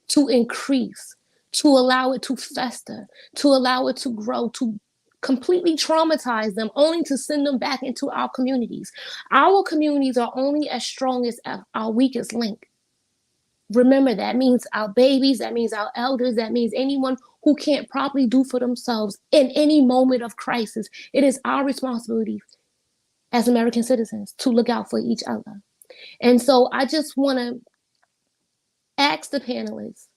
to increase, to allow it to fester, to allow it to grow, to completely traumatize them, only to send them back into our communities? Our communities are only as strong as our weakest link. Remember, that means our babies, that means our elders, that means anyone who can't properly do for themselves in any moment of crisis. It is our responsibility as American citizens to look out for each other. And so I just want to ask the panelists,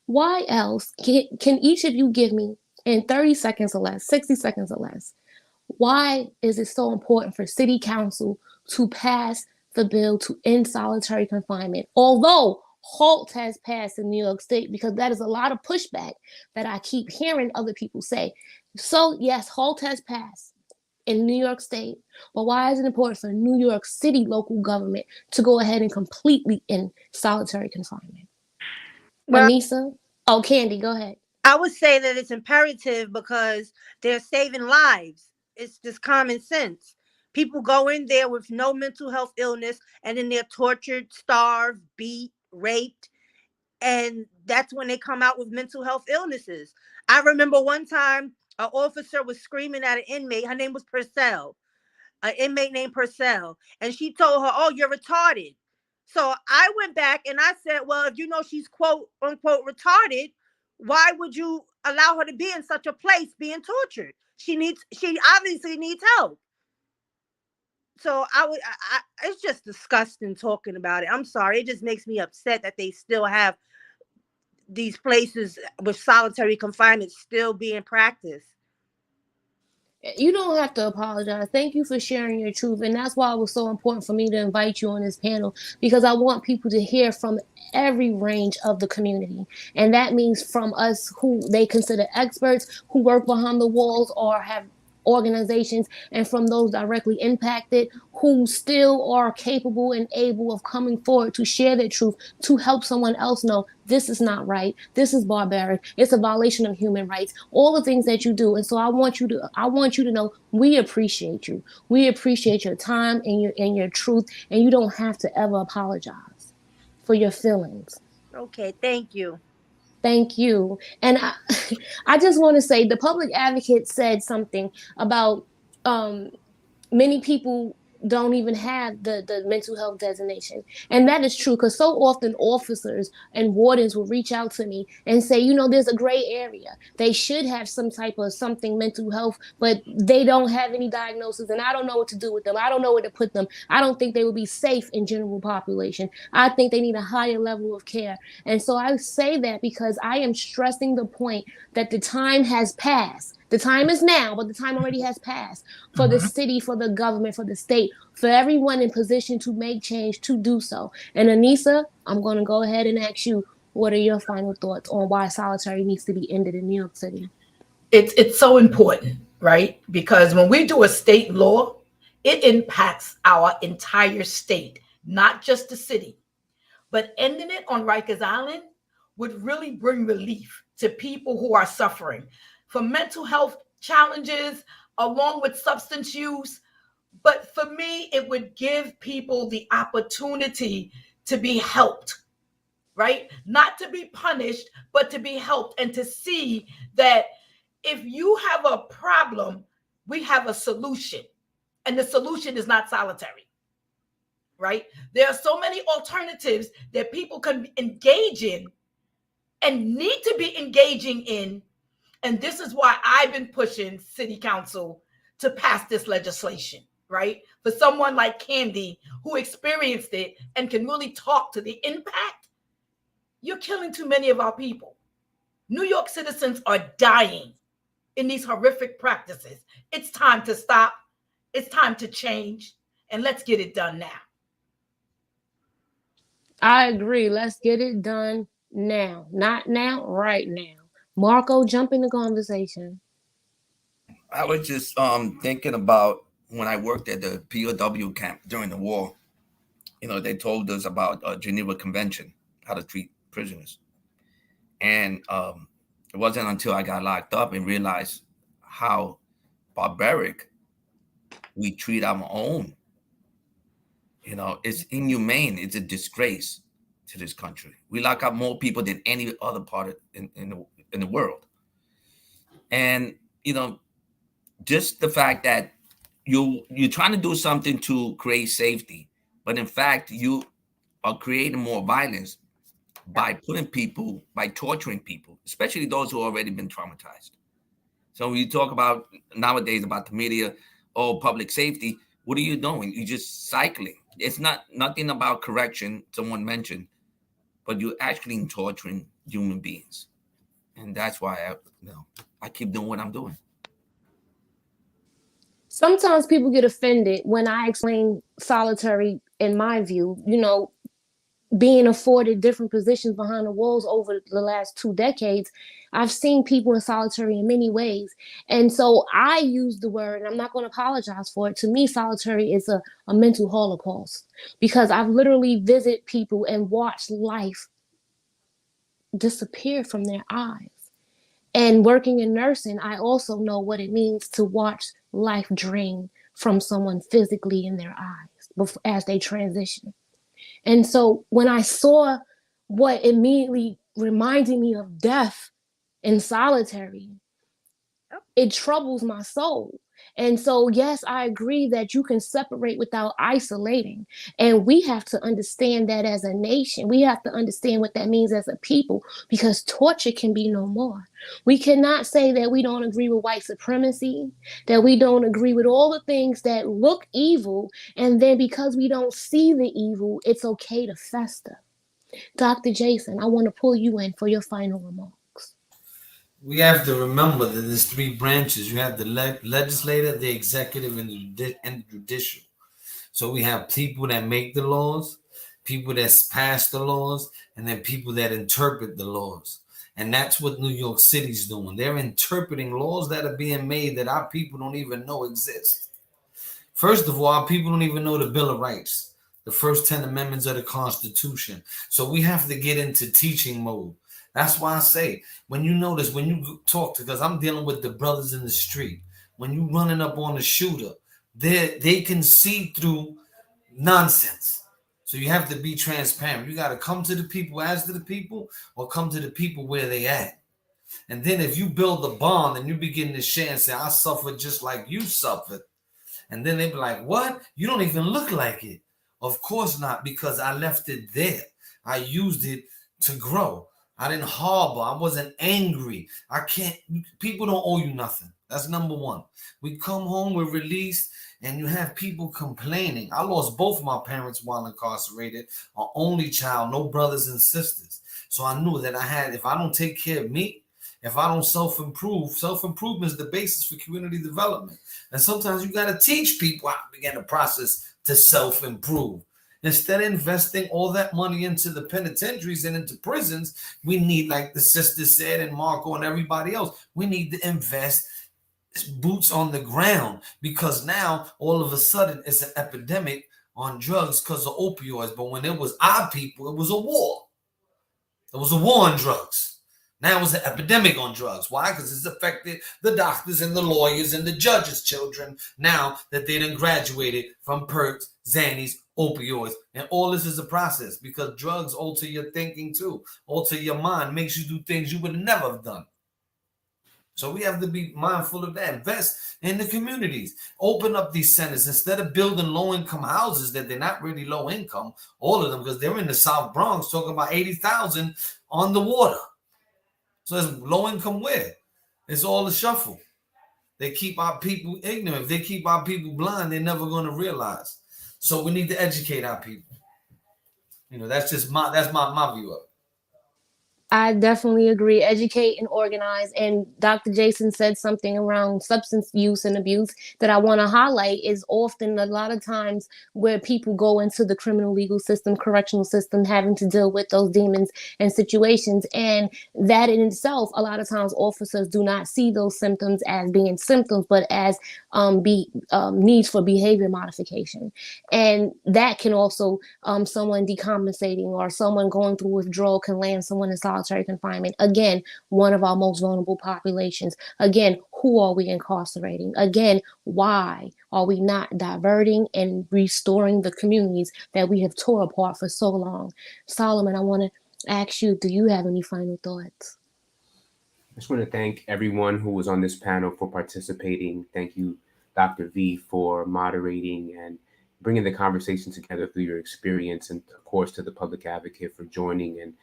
why else can each of you give me in 30 seconds or less, 60 seconds or less, why is it so important for City Council to pass the bill to end solitary confinement? Although HALT has passed in New York State, because that is a lot of pushback that I keep hearing other people say. So yes, HALT has passed in New York State, but why is it important for New York City local government to go ahead and completely end solitary confinement? Well, Anissa? Oh, Candy, go ahead. I would say that it's imperative because they're saving lives. It's just common sense. People go in there with no mental health illness, and then they're tortured, starved, beat, raped, and that's when they come out with mental health illnesses. I remember one time an officer was screaming at an inmate. Her name was Purcell, an inmate named Purcell, and she told her, "Oh, you're retarded." So I went back and I said, well, if you know she's quote unquote retarded, why would you allow her to be in such a place being tortured? She obviously needs help. So it's just disgusting talking about it. I'm sorry. It just makes me upset that they still have these places with solitary confinement still being practiced. You don't have to apologize. Thank you for sharing your truth. And that's why it was so important for me to invite you on this panel, because I want people to hear from every range of the community. And that means from us who they consider experts, who work behind the walls or have organizations and from those directly impacted who still are capable and able of coming forward to share their truth, to help someone else know this is not right, this is barbaric, it's a violation of human rights, all the things that you do. And so I want you to know we appreciate you. We appreciate your time and your truth, and you don't have to ever apologize for your feelings. Okay, thank you. Thank you. And I just want to say the public advocate said something about many people don't even have the mental health designation. And that is true, because so often officers and wardens will reach out to me and say, there's a gray area. They should have some type of something mental health, but they don't have any diagnosis, and I don't know what to do with them. I don't know where to put them. I don't think they would be safe in general population. I think they need a higher level of care. And so I say that because I am stressing the point that the time has passed. The time is now, but the time already has passed for the city, for the government, for the state, for everyone in position to make change, to do so. And Anissa, I'm going to go ahead and ask you, what are your final thoughts on why solitary needs to be ended in New York City? It's so important, right? Because when we do a state law, it impacts our entire state, not just the city. But ending it on Rikers Island would really bring relief to people who are suffering from mental health challenges along with substance use. But for me, it would give people the opportunity to be helped, right? Not to be punished, but to be helped, and to see that if you have a problem, we have a solution. And the solution is not solitary, right? There are so many alternatives that people can engage in and need to be engaging in. And this is why I've been pushing City Council to pass this legislation, right? For someone like Candy, who experienced it and can really talk to the impact, you're killing too many of our people. New York citizens are dying in these horrific practices. It's time to stop. It's time to change. And let's get it done now. I agree. Let's get it done now. Not now, right now. Marco, jump in the conversation. I was just thinking about when I worked at the POW camp during the war. They told us about Geneva Convention, how to treat prisoners. And it wasn't until I got locked up and realized how barbaric we treat our own. It's inhumane. It's a disgrace to this country. We lock up more people than any other part in the world. And, just the fact that you're trying to do something to create safety, but in fact, you are creating more violence by torturing people, especially those who already been traumatized. So when you talk about nowadays about the media or public safety, what are you doing? You're just cycling. It's nothing about correction, someone mentioned, but you're actually torturing human beings. And that's why I keep doing what I'm doing. Sometimes people get offended when I explain solitary in my view, being afforded different positions behind the walls over the last 2 decades. I've seen people in solitary in many ways. And so I use the word, and I'm not going to apologize for it. To me, solitary is a mental holocaust, because I've literally visited people and watched life disappear from their eyes. And working in nursing, I also know what it means to watch life drain from someone physically in their eyes as they transition. And so when I saw what immediately reminded me of death in solitary, it troubles my soul. And so, yes, I agree that you can separate without isolating. And we have to understand that as a nation. We have to understand what that means as a people, because torture can be no more. We cannot say that we don't agree with white supremacy, that we don't agree with all the things that look evil, and then because we don't see the evil, it's okay to fester. Dr. Jason, I want to pull you in for your final remarks. We have to remember that there's 3 branches. You have the legislative, the executive, and the judicial. So we have people that make the laws, people that pass the laws, and then people that interpret the laws. And that's what New York City's doing. They're interpreting laws that are being made that our people don't even know exist. First of all, our people don't even know the Bill of Rights, the first 10 amendments of the Constitution. So we have to get into teaching mode. That's why I say, when you notice, when you talk to, because I'm dealing with the brothers in the street, when you running up on the shooter, they can see through nonsense. So you have to be transparent. You got to come to the people, as to the people, or come to the people where they at. And then if you build a bond and you begin to share and say, I suffered just like you suffered. And then they be like, what? You don't even look like it. Of course not, because I left it there. I used it to grow. I didn't harbor. I wasn't angry. People don't owe you nothing. That's number one. We come home, we're released, and you have people complaining. I lost both my parents while incarcerated, an only child, no brothers and sisters. So I knew that if I don't take care of me, if I don't self-improvement is the basis for community development. And sometimes you got to teach people how to begin the process to self-improve. Instead of investing all that money into the penitentiaries and into prisons, we need, like the sister said, and Marco and everybody else, we need to invest boots on the ground, because now all of a sudden it's an epidemic on drugs because of opioids. But when it was our people, it was a war. It was a war on drugs. Now it's an epidemic on drugs. Why? Because it's affected the doctors and the lawyers and the judges' children now that they done graduated from perks, Xannies, opioids. And all this is a process, because drugs alter your thinking too, alter your mind, makes you do things you would never have done. So we have to be mindful of that. Invest in the communities. Open up these centers. Instead of building low-income houses that they're not really low income, all of them, because they're in the South Bronx talking about 80,000 on the water. So it's low income where? It's all a shuffle. They keep our people ignorant. If they keep our people blind, they're never going to realize. So we need to educate our people. That's my view of it. I definitely agree. Educate and organize. And Dr. Jason said something around substance use and abuse that I want to highlight is often a lot of times where people go into the criminal legal system, correctional system, having to deal with those demons and situations. And that in itself, a lot of times officers do not see those symptoms as being symptoms, but as needs for behavior modification. And that can also, someone decompensating or someone going through withdrawal can land someone in solitary confinement. Again, one of our most vulnerable populations. Again, who are we incarcerating? Again, why are we not diverting and restoring the communities that we have tore apart for so long? Solomon, I want to ask you, do you have any final thoughts? I just want to thank everyone who was on this panel for participating. Thank you, Dr. V, for moderating and bringing the conversation together through your experience, and of course to the public advocate for joining and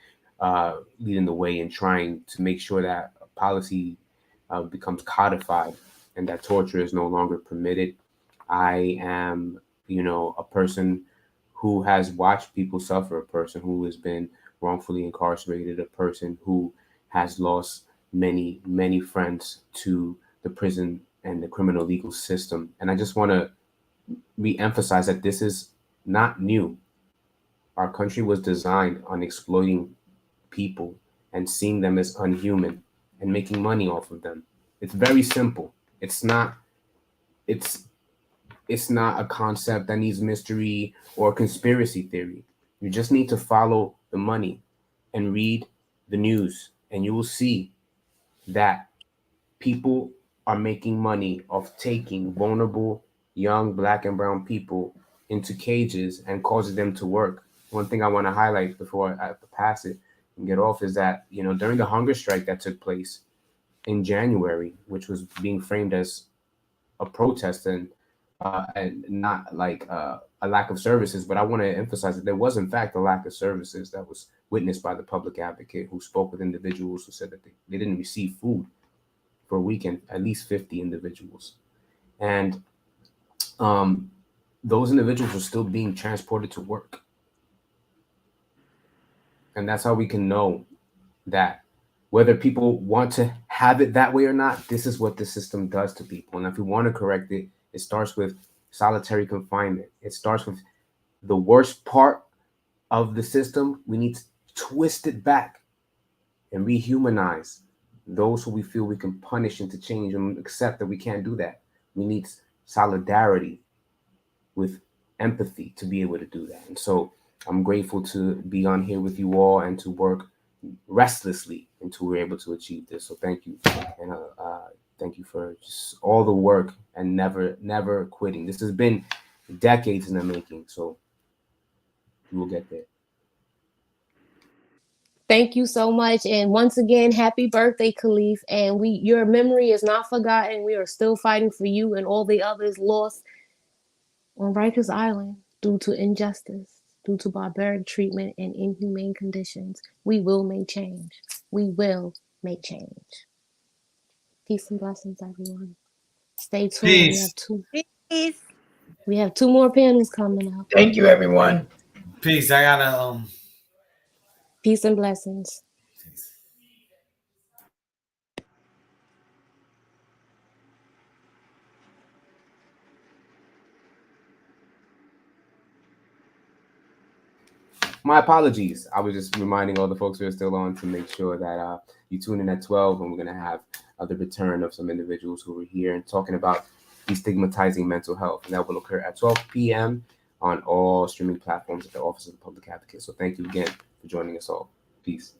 leading the way in trying to make sure that policy becomes codified and that torture is no longer permitted. I am, a person who has watched people suffer, a person who has been wrongfully incarcerated, a person who has lost many, many friends to the prison and the criminal legal system. And I just want to re-emphasize that this is not new. Our country was designed on exploiting people and seeing them as unhuman and making money off of them. It's very simple. It's not a concept that needs mystery or conspiracy theory. You just need to follow the money and read the news, and you will see that people are making money off taking vulnerable young Black and brown people into cages and causing them to work. One thing I want to highlight before I pass it and get off is that, during the hunger strike that took place in January, which was being framed as a protest and not like a lack of services, but I want to emphasize that there was in fact a lack of services that was witnessed by the public advocate, who spoke with individuals who said that they didn't receive food for a weekend, at least 50 individuals. And those individuals were still being transported to work. And that's how we can know that whether people want to have it that way or not, this is what the system does to people. And if we want to correct it, it starts with solitary confinement. It starts with the worst part of the system. We need to twist it back and rehumanize those who we feel we can punish and to change, and accept that we can't do that. We need solidarity with empathy to be able to do that. And so I'm grateful to be on here with you all and to work restlessly until we're able to achieve this. So thank you. And thank you for just all the work and never quitting. This has been decades in the making, so we will get there. Thank you so much. And once again, happy birthday, Khalif. And your memory is not forgotten. We are still fighting for you and all the others lost on Rikers Island due to injustice, due to barbaric treatment and inhumane conditions. We will make change. We will make change. Peace and blessings, everyone. Stay tuned. Peace. We have two more panels coming up. Thank you, everyone. Peace. I gotta Peace and blessings. My apologies. I was just reminding all the folks who are still on to make sure that you tune in at 12, and we're going to have the return of some individuals who were here and talking about destigmatizing mental health. And that will occur at 12 p.m. on all streaming platforms at the Office of the Public Advocate. So thank you again for joining us all. Peace.